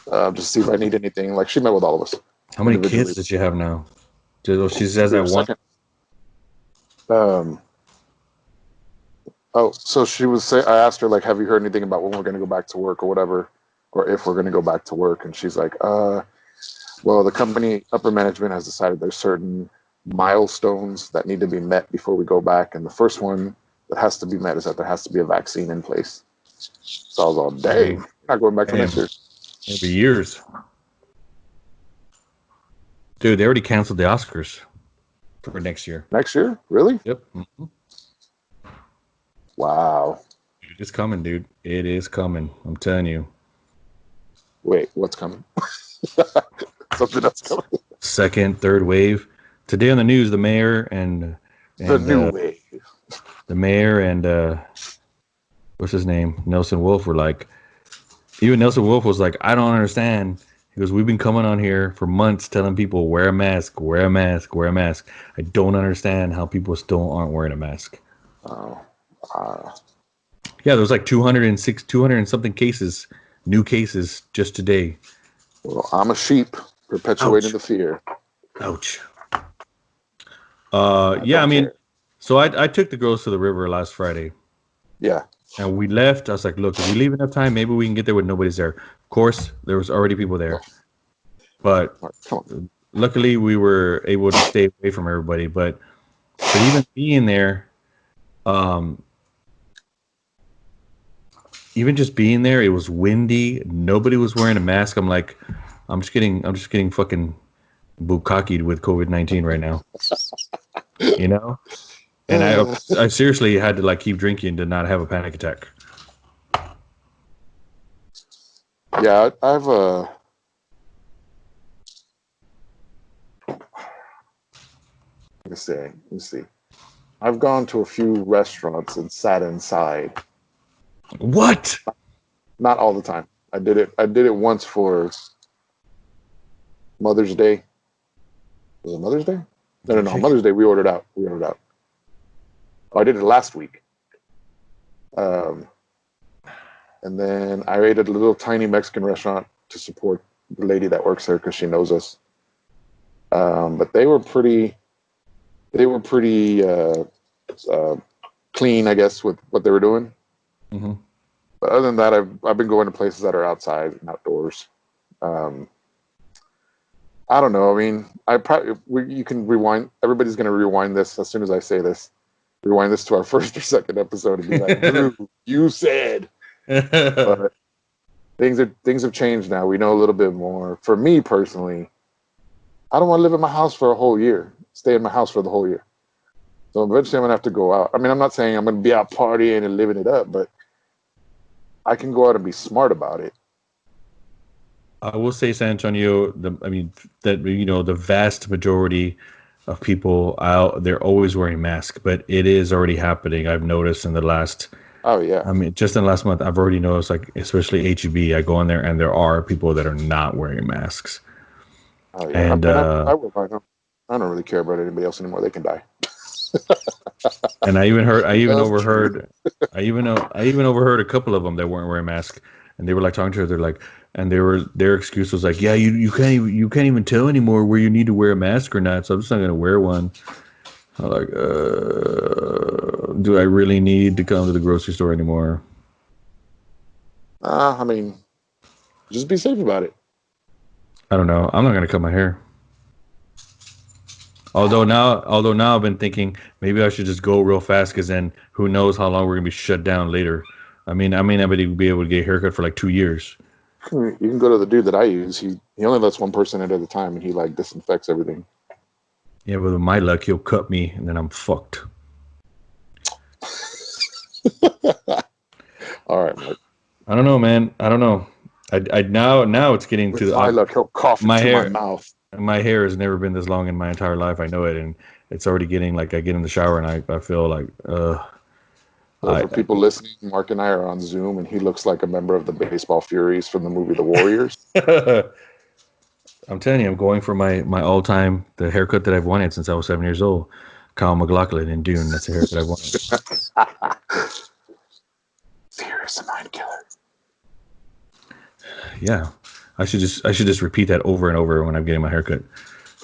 just to see if I need anything. Like she met with all of us How many individually. kids does she have now? She says Be that her one. second. So she was say I asked her like, have you heard anything about when we're going to go back to work or whatever, or if we're going to go back to work? And she's like, well, the company upper management has decided there's certain milestones that need to be met before we go back, and the first one that has to be met is that there has to be a vaccine in place. So I was all, dang, we're not going back for next year. It'll be years. Dude, they already canceled the Oscars for next year. Next year? Really? Yep. Mm-hmm. Wow. Dude, it's coming, dude. It is coming. I'm telling you. Wait, what's coming? Something else coming. Second, third wave. Today on the news, the mayor and The new wave. the mayor and what's his name? Nelson Wolf were like, even Nelson Wolf was like, I don't understand. He goes, we've been coming on here for months telling people wear a mask, wear a mask, wear a mask. I don't understand how people still aren't wearing a mask. Oh. Yeah, there was like 200 and something cases, new cases just today. Well, I'm a sheep perpetuating Ouch. the fear. Ouch. I Yeah, I don't mean, care. so I took the girls to the river last Friday. Yeah. And we left. I was like, look, if we leave enough time, maybe we can get there when nobody's there. Of course, there was already people there. But Come on. luckily, we were able to stay away from everybody. But even being there, even just being there, it was windy. Nobody was wearing a mask. I'm like, I'm just getting fucking bukkakied with COVID-19 right now. You know? And I seriously had to like keep drinking to not have a panic attack. Yeah, I've let me see. I've gone to a few restaurants and sat inside. What? Not all the time. I did it once for Mother's Day. Was it Mother's Day? No. Okay. Mother's Day we ordered out. Oh, I did it last week. And then I ate at a little tiny Mexican restaurant to support the lady that works there because she knows us. But they were pretty clean, I guess, with what they were doing. Mm-hmm. But other than that, I've been going to places that are outside and outdoors. I don't know. I mean, you can rewind. Everybody's going to rewind this as soon as I say this. Rewind this to our first or second episode and be like, Drew, you said. But things have changed now. We know a little bit more. For me personally, I don't want to live in my house for a whole year. Stay in my house for the whole year. So eventually I'm going to have to go out. I mean, I'm not saying I'm going to be out partying and living it up, but I can go out and be smart about it. I will say, San Antonio, the vast majority of people out, they're always wearing masks, but it is already happening. I've noticed in the last, Oh yeah. I mean, just in the last month, I've already noticed, like, especially HEB, I go in there and there are people that are not wearing masks. Oh yeah. And I will buy them. I don't really care about anybody else anymore. They can die. and I even That's overheard a couple of them that weren't wearing masks, and they were like talking to her. They're like, and their excuse was like, yeah, you can't even tell anymore where you need to wear a mask or not, so I'm just not gonna wear one. I'm like, do I really need to come to the grocery store anymore? I mean, just be safe about it. I don't know. I'm not gonna cut my hair. Although now I've been thinking maybe I should just go real fast, because then who knows how long we're gonna be shut down later. I mean, I may not be able to get a haircut for like 2 years. You can go to the dude that I use. He only lets one person in at a time, and he like disinfects everything. Yeah, but with my luck, he'll cut me, and then I'm fucked. All right, Mark. I don't know, man. I don't know. I now it's getting With to the my luck, he'll cough my into hair. my mouth. My hair has never been this long in my entire life. I know it, and it's already getting like I get in the shower and I feel like For people listening, Mark and I are on Zoom, and he looks like a member of the Baseball Furies from the movie The Warriors. I'm telling you, I'm going for my all-time, the haircut that I've wanted since I was 7 years old. Kyle MacLachlan in Dune. That's the haircut I've wanted. Fear is a mind killer. Yeah, I should just repeat that over and over when I'm getting my haircut.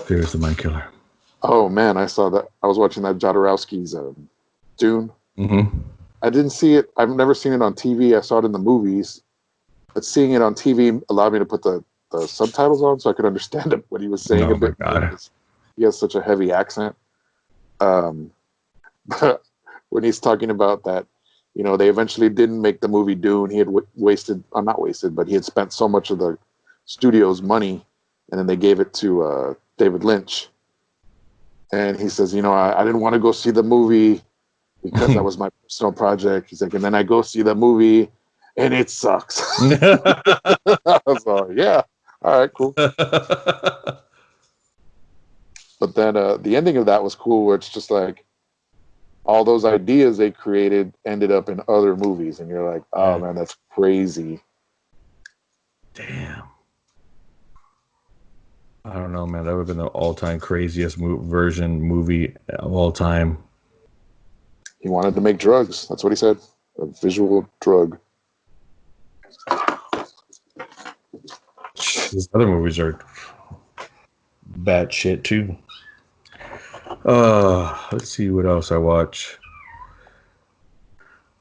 Fear is the mind killer. Oh man, I saw that. I was watching that Jodorowsky's Dune. Mm-hmm. I didn't see it. I've never seen it on TV. I saw it in the movies, but seeing it on TV allowed me to put the subtitles on so I could understand what he was saying Oh a bit. my God. He has such a heavy accent. But when he's talking about that, they eventually didn't make the movie Dune. He had not wasted, but he had spent so much of the studio's money, and then they gave it to David Lynch. And he says, I didn't want to go see the movie because that was my personal project. He's like, and then I go see the movie, and it sucks. I was like, yeah, all right, cool. But then the ending of that was cool, where it's just like all those ideas they created ended up in other movies, and you're like, oh man, that's crazy. Damn. I don't know, man. That would have been the all-time craziest movie of all time. He wanted to make drugs. That's what he said. A visual drug. His other movies are bad shit too. Let's see what else I watch.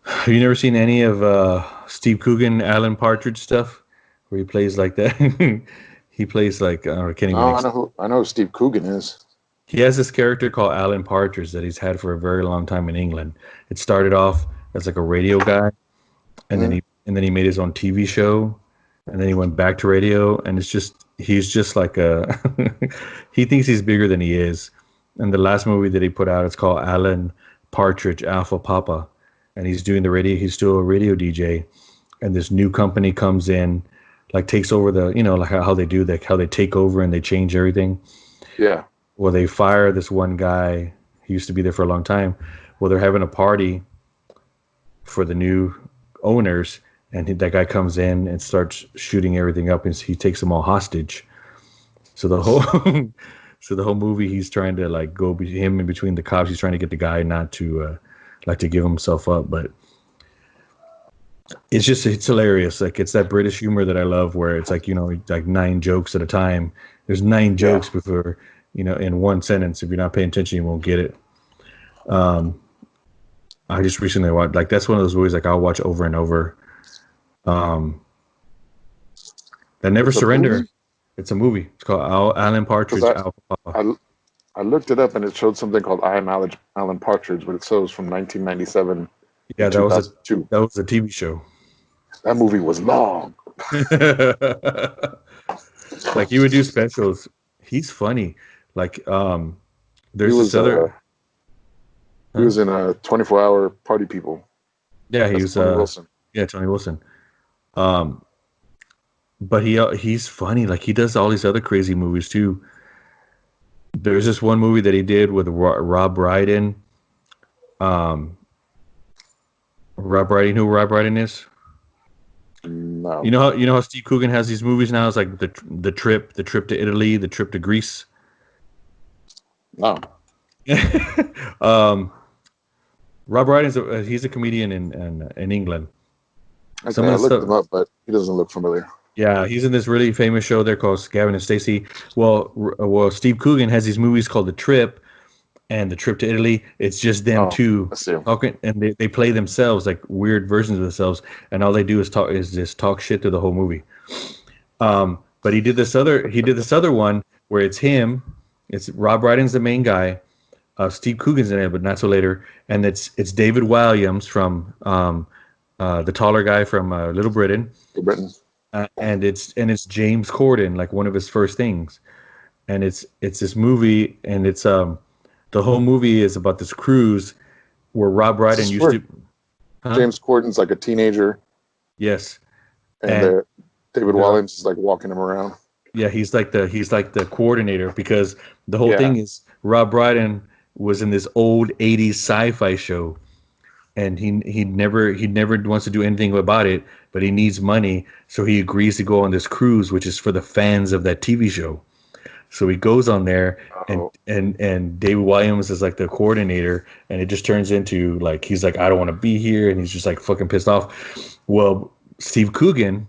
Have you never seen any of Steve Coogan, Alan Partridge stuff, where he plays like that? He plays like I can't even. I know who Steve Coogan is. He has this character called Alan Partridge that he's had for a very long time in England. It started off as like a radio guy, and then he made his own TV show, and then he went back to radio, and he's just like a he thinks he's bigger than he is. And the last movie that he put out, it's called Alan Partridge Alpha Papa, and he's doing the radio. He's still a radio DJ, and this new company comes in, like takes over the like how they do that, how they take over and they change everything. Yeah. Well, they fire this one guy. He used to be there for a long time. Well, they're having a party for the new owners, and that guy comes in and starts shooting everything up, and he takes them all hostage. So the whole movie, he's trying to like go him in between the cops. He's trying to get the guy not to to give himself up, but it's hilarious. Like, it's that British humor that I love, where it's like like 9 jokes at a time. There's 9 jokes before. In one sentence. If you're not paying attention, you won't get it. I just recently watched, like, that's one of those movies like I'll watch over and over. Um, that Never It's a Surrender. movie? It's a movie. It's called Alan Because Partridge Alpha Papa. I looked it up and it showed something called I Am Alan Partridge, but it shows from 1997 to Yeah, 2002. that was a TV show. That movie was long. Like he would do specials. He's funny. Like He there's this was other he huh? was in a 24-hour Party People. Yeah, he That's was Tony Wilson. yeah, Tony Wilson. Um but he's funny. Like he does all these other crazy movies too. There's this one movie that he did with Rob Brydon. Um Rob Brydon, who Rob Brydon is? No, You know how Steve Coogan has these movies now? It's like the trip to Italy, the trip to Greece. no. um, Rob Brydon's he's a comedian in England. Okay, Some of I the looked stuff, him up, but he doesn't look familiar. yeah, he's in this really famous show there called Gavin and Stacey. Well, Steve Coogan has these movies called The Trip and The Trip to Italy. It's just them Oh, two I see him. talking, and they play themselves like weird versions of themselves, and all they do is just talk shit through the whole movie. But he did this other one where it's him, it's Rob Brydon's the main guy. Steve Coogan's in it, but not so later. And it's David Williams from the taller guy from Little Britain, For Britain. and it's James Corden, like one of his first things. And it's this movie, and it's the whole movie is about this cruise where Rob This Brydon is used where to. Huh? James Corden's like a teenager, Yes, and and David they're Williams is like walking him around. yeah, he's like the coordinator because the whole Yeah. thing is Rob Brydon was in this old '80s sci-fi show, and he never wants to do anything about it, but he needs money, so he agrees to go on this cruise, which is for the fans of that TV show. So he goes on there, and Oh, David Williams is like the coordinator, and it just turns into like he's like I don't want to be here, and he's just like fucking pissed off. Well, Steve Coogan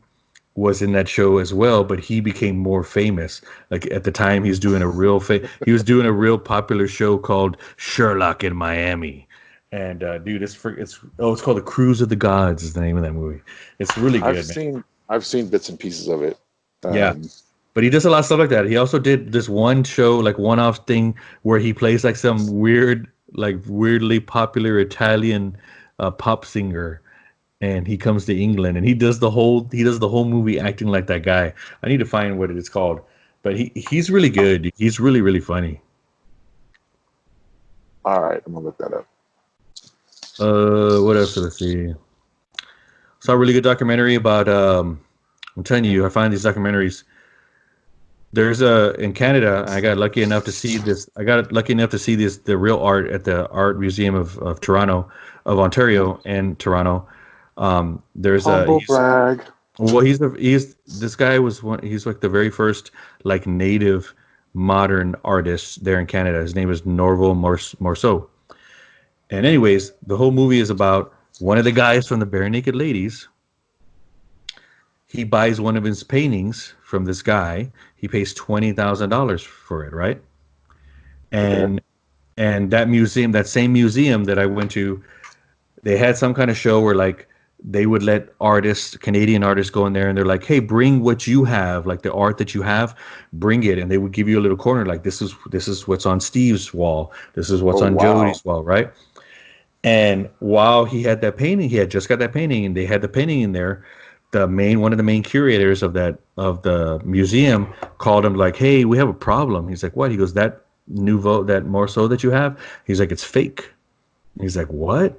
was in that show as well, but he became more famous. Like at the time, he's doing a he was doing a real popular show called Sherlock in Miami. And dude, it's called The Cruise of the Gods is the name of that movie. It's really good, man. I've seen bits and pieces of it. Yeah, Um, but he does a lot of stuff like that. He also did this one show, like one-off thing, where he plays like some weird, like weirdly popular Italian pop singer, and he comes to England and he does the whole movie acting like that guy. I need to find what it is called, but he's really good. He's really funny. all right, I'm gonna look that up. What else did I see? Saw a really good documentary about. I'm telling you, I find these documentaries. There's in Canada. I got lucky enough to see this. I got lucky enough to see the real art at the Art Museum of Toronto, of Ontario and Toronto. There's Humble brag. well, he's this guy was one. He's like the very first like native modern artist there in Canada. His name is Norval Morceau. And anyways, the whole movie is about one of the guys from the Bare Naked Ladies. He buys one of his paintings from this guy. He pays $20,000 for it, right? And that museum, that same museum that I went to, they had some kind of show where like they would let artists, Canadian artists, go in there and they're like, "Hey, bring what you have, like the art that you have, bring it," and they would give you a little corner, like this is what's on Steve's wall, this is what's Oh, on wow. Jody's wall, right? And while he had that painting, he had just got that painting, and they had the painting in there. One of the main curators of the museum called him like, "Hey, we have a problem." He's like, "What?" He goes, "That that Morceau that you have," he's like, "It's fake." He's like, "What?"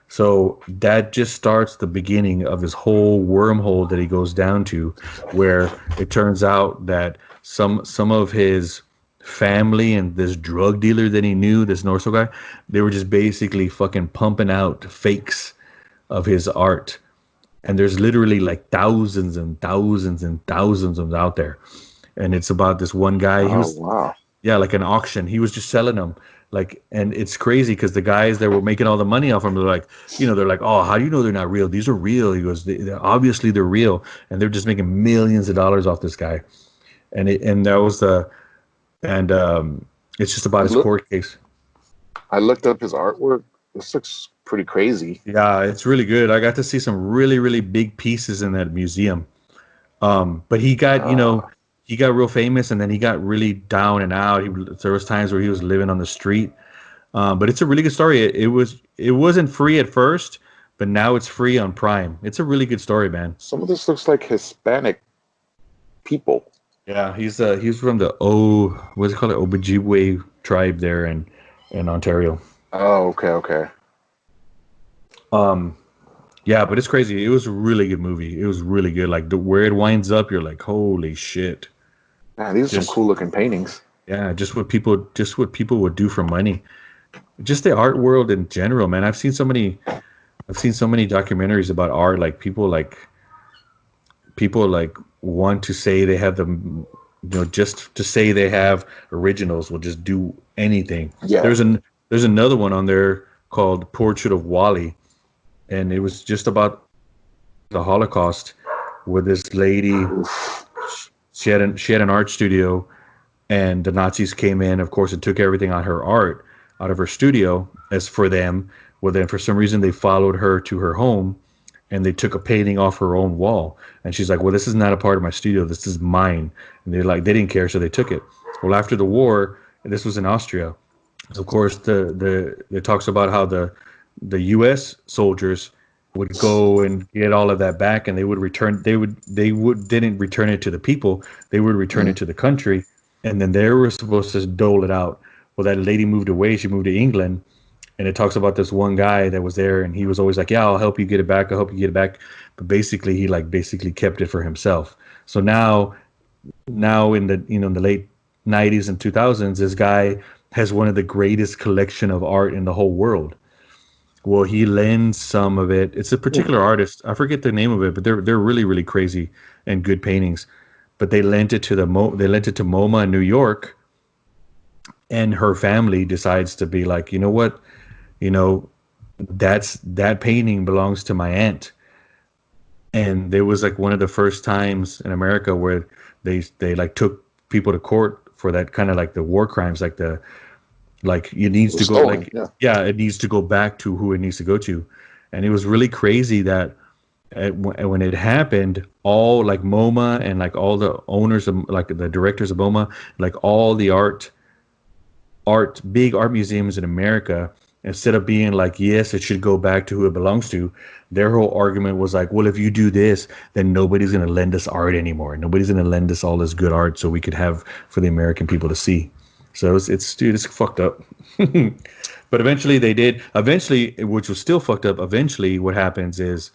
So that just starts the beginning of this whole wormhole that he goes down to, where it turns out that some of his family and this drug dealer that he knew, this Norso guy, they were just basically fucking pumping out fakes of his art. And there's literally like thousands and thousands and thousands of them out there. And it's about this one guy. He Oh, was wow. yeah, like an auction. He was just selling them. Like, and it's crazy because the guys that were making all the money off him, they're like, they're like, "Oh, how do you know they're not real? These are real." He goes, Obviously they're real," and they're just making millions of dollars off this guy. And that was it's just about his Look, court case. I looked up his artwork, this looks pretty crazy. Yeah, it's really good. I got to see some really, really big pieces in that museum. But he got, he got real famous, and then he got really down and out. There was times where he was living on the street. But it's a really good story. It wasn't free at first, but now it's free on Prime. It's a really good story, man. Some of this looks like Hispanic people. Yeah, he's from the what's it called, Ojibwe tribe there in Ontario. Oh, okay. Yeah, but it's crazy. It was a really good movie. It was really good. Like where it winds up, you're like, holy shit. Man, these are some cool looking paintings. Yeah, just what people would do for money. Just the art world in general, man. I've seen so many documentaries about art. Like people want to say they have them, just to say they have originals will just do anything. Yeah. There's another one on there called Portrait of Wally, and it was just about the Holocaust, where this lady, she had an art studio, and the Nazis came in, of course, and took everything on her art out of her studio as for them. Well, then for some reason they followed her to her home, and they took a painting off her own wall. And she's like, well, this is not a part of my studio. This is mine. And they didn't care, so they took it. Well, after the war, and this was in Austria, of course, it talks about how the U.S. soldiers would go and get all of that back, and they would didn't return it to the people. They would return it to the country, and then they were supposed to dole it out. Well, that lady moved away. She moved to England. And it talks about this one guy that was there, and he was always like, yeah, I'll help you get it back. I'll help you get it back. But basically, he basically kept it for himself. So now in the, in the late 90s and 2000s, this guy has one of the greatest collection of art in the whole world. Well, he lends some of it. It's a particular artist. I forget the name of it, but they're really, really crazy and good paintings. But they lent it to MoMA in New York, and her family decides to be like, you know what? That painting belongs to my aunt. And there was one of the first times in America where they took people to court for that kind of the war crimes, it needs to go it needs to go back to who it needs to go to. And it was really crazy that when it happened, all MoMA and all the owners of the directors of MoMA, all the big art museums in America, instead of being yes, it should go back to who it belongs to, their whole argument was well, if you do this, then nobody's going to lend us art anymore. Nobody's going to lend us all this good art so we could have for the American people to see. So it's fucked up. But eventually they did. Eventually, which was still fucked up. Eventually, what happens is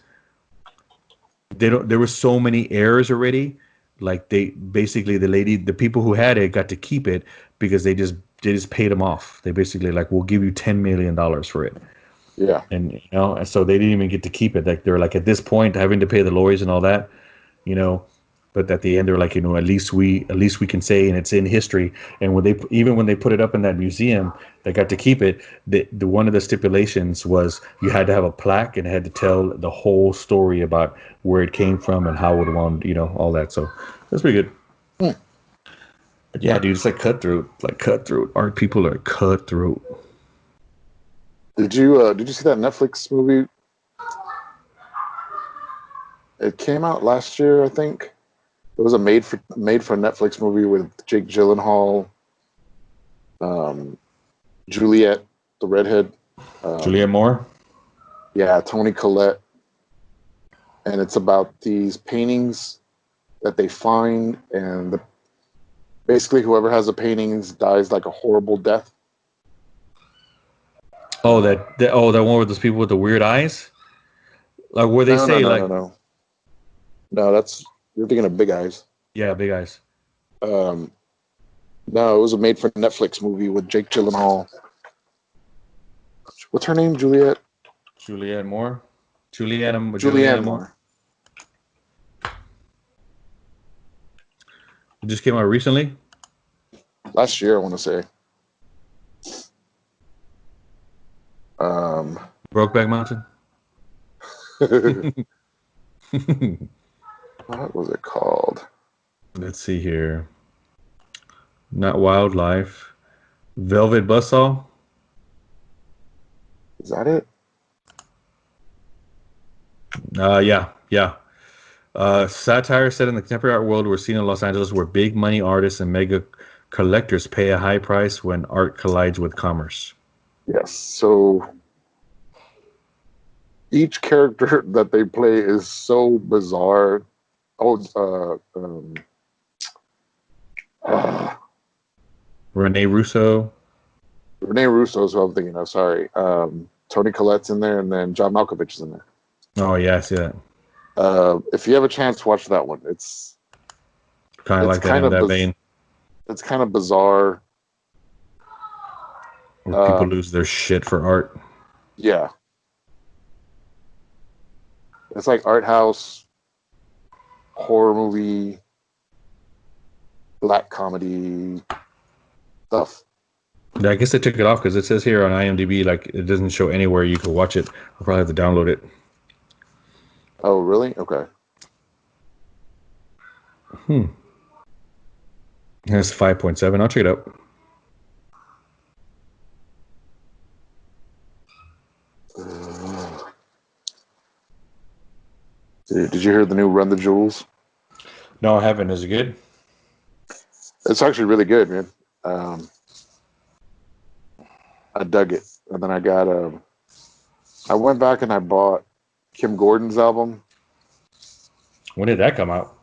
there were so many errors already. The people who had it got to keep it because they just paid them off. They basically we'll give you $10 million for it. Yeah. And and so they didn't even get to keep it. They're at this point having to pay the lawyers and all that, but at the end they're at least we can say, and it's in history. And when they put it up in that museum, they got to keep it. The one of the stipulations was you had to have a plaque and it had to tell the whole story about where it came from and how it wound, all that. So that's pretty good. But yeah, dude, it's cutthroat. Cutthroat. Art people are cutthroat. Did you see that Netflix movie? It came out last year, I think. It was a made for Netflix movie with Jake Gyllenhaal, Juliet, the redhead, Juliette Moore. Yeah, Toni Collette, and it's about these paintings that they find, and basically whoever has the paintings dies a horrible death. Oh, that one with those people with the weird eyes, where they no, that's, you're thinking of Big Eyes. Yeah, Big Eyes. No, it was a made for Netflix movie with Jake Gyllenhaal. What's her name? Juliette Moore. Julianne Moore. It just came out recently. Last year, I want to say. Brokeback Mountain. What was it called? Let's see here. Not Wildlife. Velvet Buzzsaw. Is that it? Yeah. Satire set in the contemporary art world we're seeing in Los Angeles, where big money artists and mega collectors pay a high price when art collides with commerce. Yes. So each character that they play is so bizarre. Uh, Rene Russo. Rene Russo is who I'm thinking of. Sorry. Tony Collette's in there, and then John Malkovich is in there. Oh yeah, I see that. If you have a chance, watch that one. It's Kind of like that in that vein, It's kind of bizarre. where people lose their shit for art. Yeah. It's like art house, horror movie, black comedy stuff. Yeah, I guess they took it off because it says here on IMDb like it doesn't show anywhere you can watch it. I'll probably have to download it. Oh, really? Okay. That's 5.7. I'll check it out. Did you hear the new Run the Jewels? No, I haven't. Is it good? It's actually really good, man. I dug it. And then I went back and I bought Kim Gordon's album. When did that come out?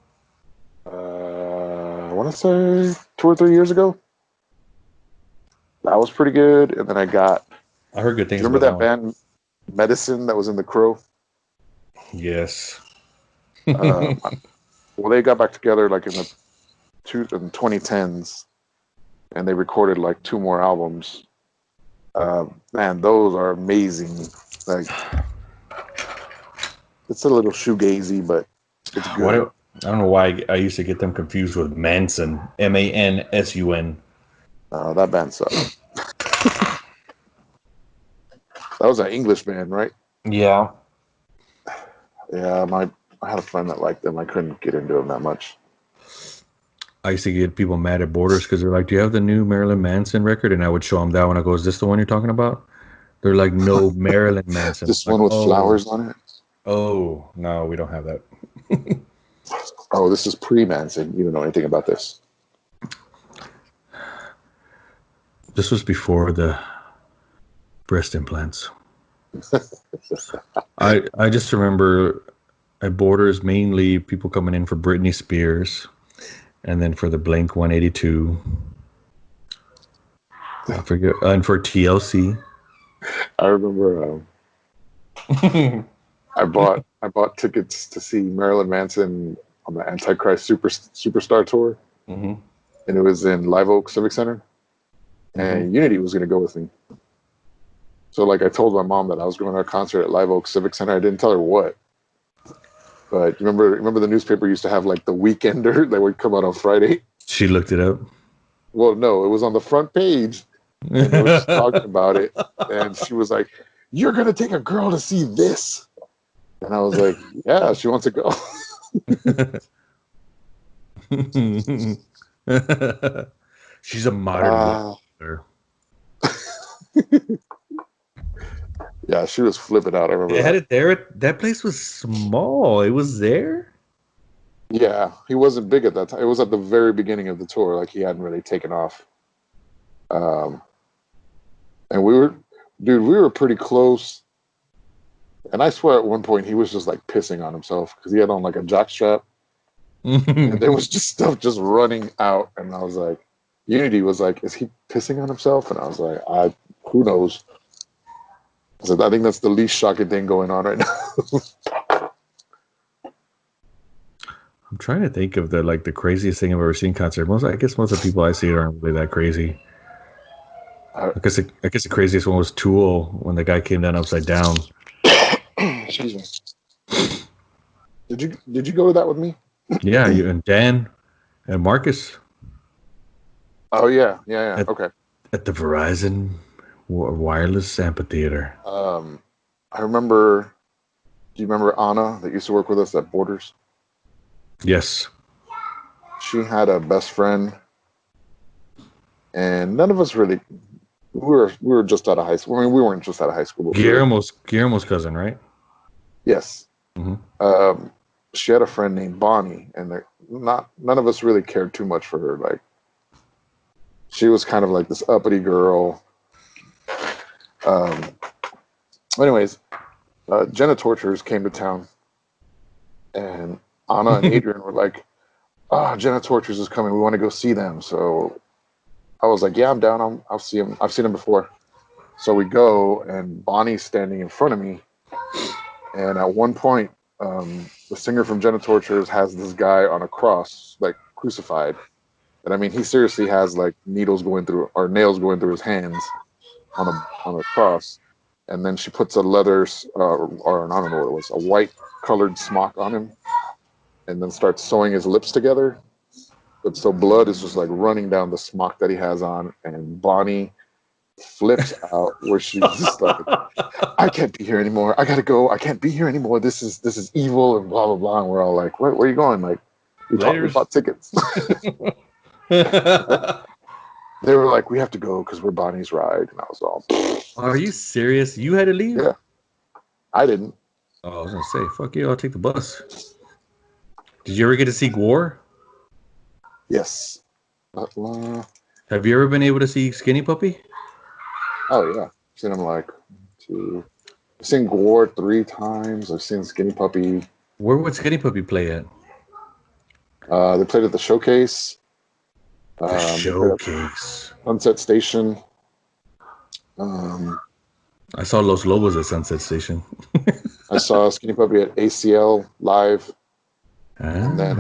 I want to say 2 or 3 years ago. That was pretty good. And then I heard good things. remember about that band Medicine that was in The Crow? Yes. Well, they got back together like in the 2010s, and they recorded like 2 more albums. Man, those are amazing. Like, it's a little shoegazy, but it's good. I don't know why I used to get them confused with Manson. Mansun. That band sucked. That was an English band, right? Yeah. Yeah, I had a friend that liked them. I couldn't get into them that much. I used to get people mad at Borders because they're like, "Do you have the new Marilyn Manson record?" And I would show them that one. I go, "Is this the one you're talking about?" They're like, "No, Marilyn Manson." This I'm one like, with flowers on it? Oh, no, we don't have that. Oh, this is pre-Manson. You don't know anything about this. This was before the breast implants. I just remember at Borders mainly people coming in for Britney Spears, and then for the Blink 182. I forget, and for TLC. I remember I bought tickets to see Marilyn Manson on the Antichrist Superstar tour, Mm-hmm. and it was in Live Oak Civic Center, and Unity was going to go with me. So, like, I told my mom that I was going to a concert at Live Oak Civic Center. I didn't tell her what. But remember the newspaper used to have like the Weekender that would come out on Friday? She looked it up. Well, no, it was on the front page, and they were just talking about it. And she was like, "You're going to take a girl to see this?" And I was like, "Yeah, she wants to go." She's a modern woman. Yeah, she was flipping out. I remember They that. had it there. That place was small. It was there. Yeah, he wasn't big at that time. It was at the very beginning of the tour. Like, he hadn't really taken off. And we were pretty close. And I swear at one point he was just like pissing on himself because he had on like a jockstrap. And there was just stuff just running out. And I was like, Unity was like, "Is he pissing on himself?" And I was like, who knows? I said, I think that's the least shocking thing going on right now. I'm trying to think of the craziest thing I've ever seen concert. I guess most of the people I see aren't really that crazy. I guess the craziest one was Tool when the guy came down upside down. Excuse me. Did you go to that with me? Yeah, you and Dan and Marcus. Oh yeah. Okay. At the Verizon Wireless Amphitheater. I remember. Do you remember Anna that used to work with us at Borders? Yes. She had a best friend, and none of us really we were just out of high school. I mean, we weren't just out of high school. But Guillermo's cousin, right? Yes. Mm-hmm. She had a friend named Bonnie, and none of us really cared too much for her. Like, she was kind of like this uppity girl. Anyways, Jenna Tortures came to town, and Anna and Adrian were like, Jenna Tortures is coming. We want to go see them. So I was like, yeah, I'm down. I'll see him. I've seen him before. So we go, and Bonnie's standing in front of me. And at one point, the singer from Jenna Tortures has this guy on a cross, like crucified. And I mean, he seriously has like nails going through his hands on a cross. And then she puts a leather, or I don't know what it was, a white colored smock on him, and then starts sewing his lips together. But so blood is just like running down the smock that he has on, and Bonnie flips out where she's just like, I can't be here anymore. I gotta go. I can't be here anymore. This is evil and blah blah blah. And we're all like, where are you going? Like, we bought tickets. They were like, we have to go because we're Bonnie's ride. And I was all, are you serious? You had to leave? Yeah. I didn't. Oh, I was gonna say, fuck you, I'll take the bus. Did you ever get to see Gore? Yes. Have you ever been able to see Skinny Puppy? Oh yeah. I've seen him like I've seen Gore 3 times. I've seen Skinny Puppy. Where would Skinny Puppy play at? They played at the Showcase. The Showcase. Sunset Station. I saw Los Lobos at Sunset Station. I saw Skinny Puppy at ACL Live. And then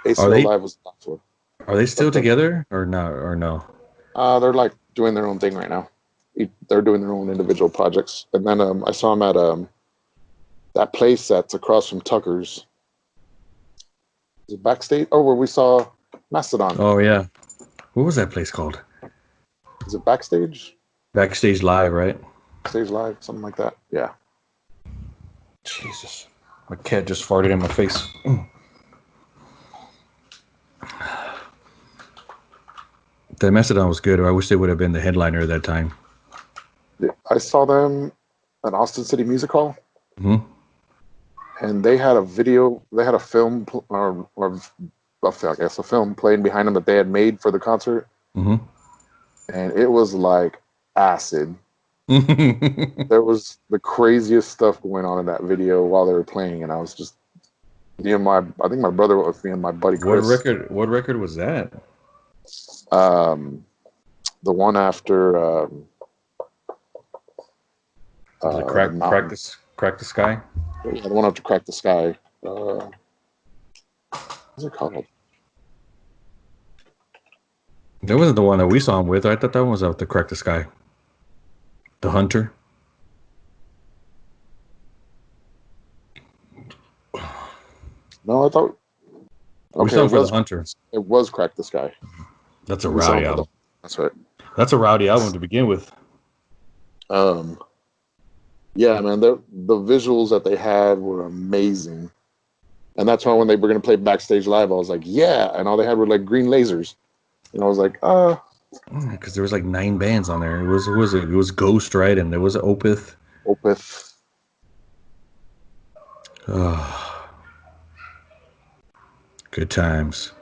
ACL Live was the last one. Are they still together or not? Or no? They're like doing their own thing right now. They're doing their own individual projects. And then I saw them at that place that's across from Tucker's. Is it Backstage? Oh, where we saw Mastodon. Oh yeah. What was that place called? Is it Backstage? Backstage Live, right? Backstage Live, something like that. Yeah. Jesus. My cat just farted in my face. That Mastodon was good. I wish they would have been the headliner at that time. Yeah, I saw them at Austin City Music Hall. Mm-hmm. And they had a film, or I guess a film playing behind them that they had made for the concert. Mm-hmm. And it was like acid. There was the craziest stuff going on in that video while they were playing, and I was just I think my brother was with me and my buddy Chris. What record was that? The one after Crack the Sky. Yeah, the one after Crack the Sky. What's it called? That wasn't the one that we saw him with. I thought that one was out to Crack the Sky. The Hunter. No, I thought. Okay, we saw him for the Hunter. It was Crack the Sky. That's a rowdy album. That's right. That's a rowdy album to begin with. Yeah, man, the visuals that they had were amazing. And that's why when they were going to play Backstage Live, I was like, yeah. And all they had were like green lasers. And I was like, because there was like 9 bands on there. It was Ghost, right? And there was Opeth. Good times.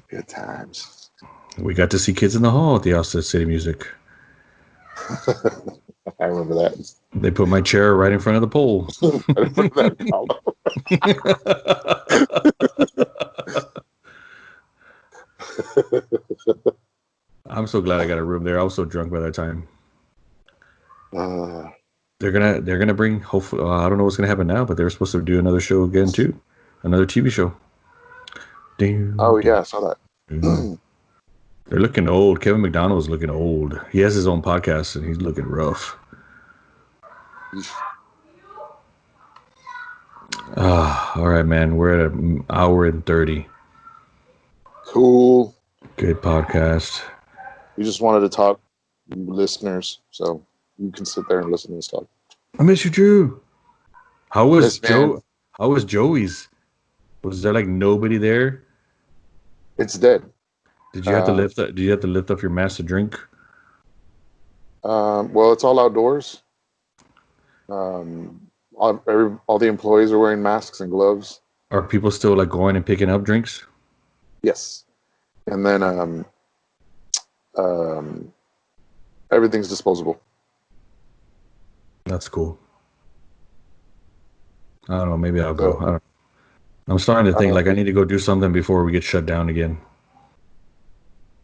Good times. We got to see Kids in the Hall at the Austin City Music. I remember that. They put my chair right in front of the pole. I'm so glad I got a room there. I was so drunk by that time. They're gonna bring. Hopefully, I don't know what's gonna happen now, but they're supposed to do another show again too, another TV show. Oh yeah, I saw that. They're looking old. Kevin McDonald's looking old. He has his own podcast and he's looking rough. All right, man. We're at an hour and 30. Cool. Good podcast. We just wanted to talk, listeners, so you can sit there and listen to us talk. I miss you, Drew. How was Joe? How was Joey's? Was there like nobody there? It's dead. Did you have to lift? Did you have to lift up your mask to drink? Well, it's all outdoors. All the employees are wearing masks and gloves. Are people still like going and picking up drinks? Yes, and then everything's disposable. That's cool. I don't know. Maybe I'll go. So, I'm starting to think like I need to go do something before we get shut down again.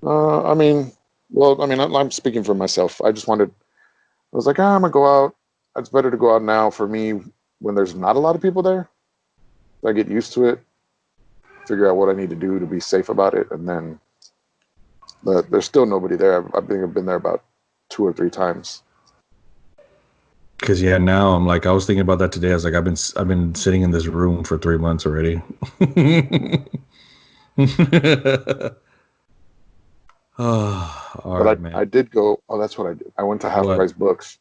I mean, I'm speaking for myself. I was like, I'm gonna go out. It's better to go out now for me when there's not a lot of people there. I get used to it, figure out what I need to do to be safe about it, and then. But there's still nobody there. I think I've been there about 2 or 3 times. Because now I'm like I was thinking about that today. I was like I've been sitting in this room for 3 months already. All right, man. I did go. Oh, that's what I did. I went to Half Price Books.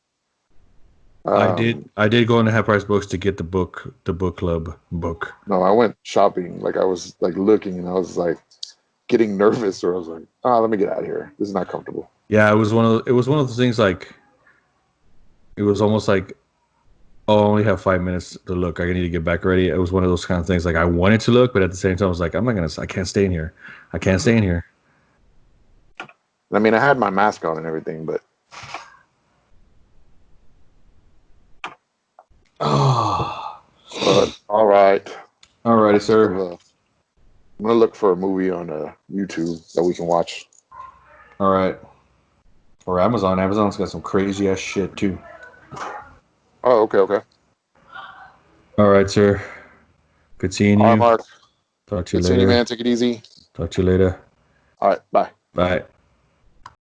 I did go into Half Price Books to get the book club book. No, I went shopping. Like I was like looking, and I was like getting nervous, or I was like, let me get out of here. This is not comfortable. Yeah, it was one of those things like. It was almost like, oh, I only have 5 minutes to look. I need to get back ready. It was one of those kind of things. Like I wanted to look, but at the same time, I was like, I can't stay in here. I can't stay in here. I mean, I had my mask on and everything, but. Oh. But all right. All righty, sir. I'm gonna look for a movie on YouTube that we can watch. All right. Or Amazon. Amazon's got some crazy ass shit too. Oh, okay. All right, sir. Good seeing you. All right, Mark. Talk to you Good seeing you, later. man. Take it easy. Talk to you later. All right, bye. Bye.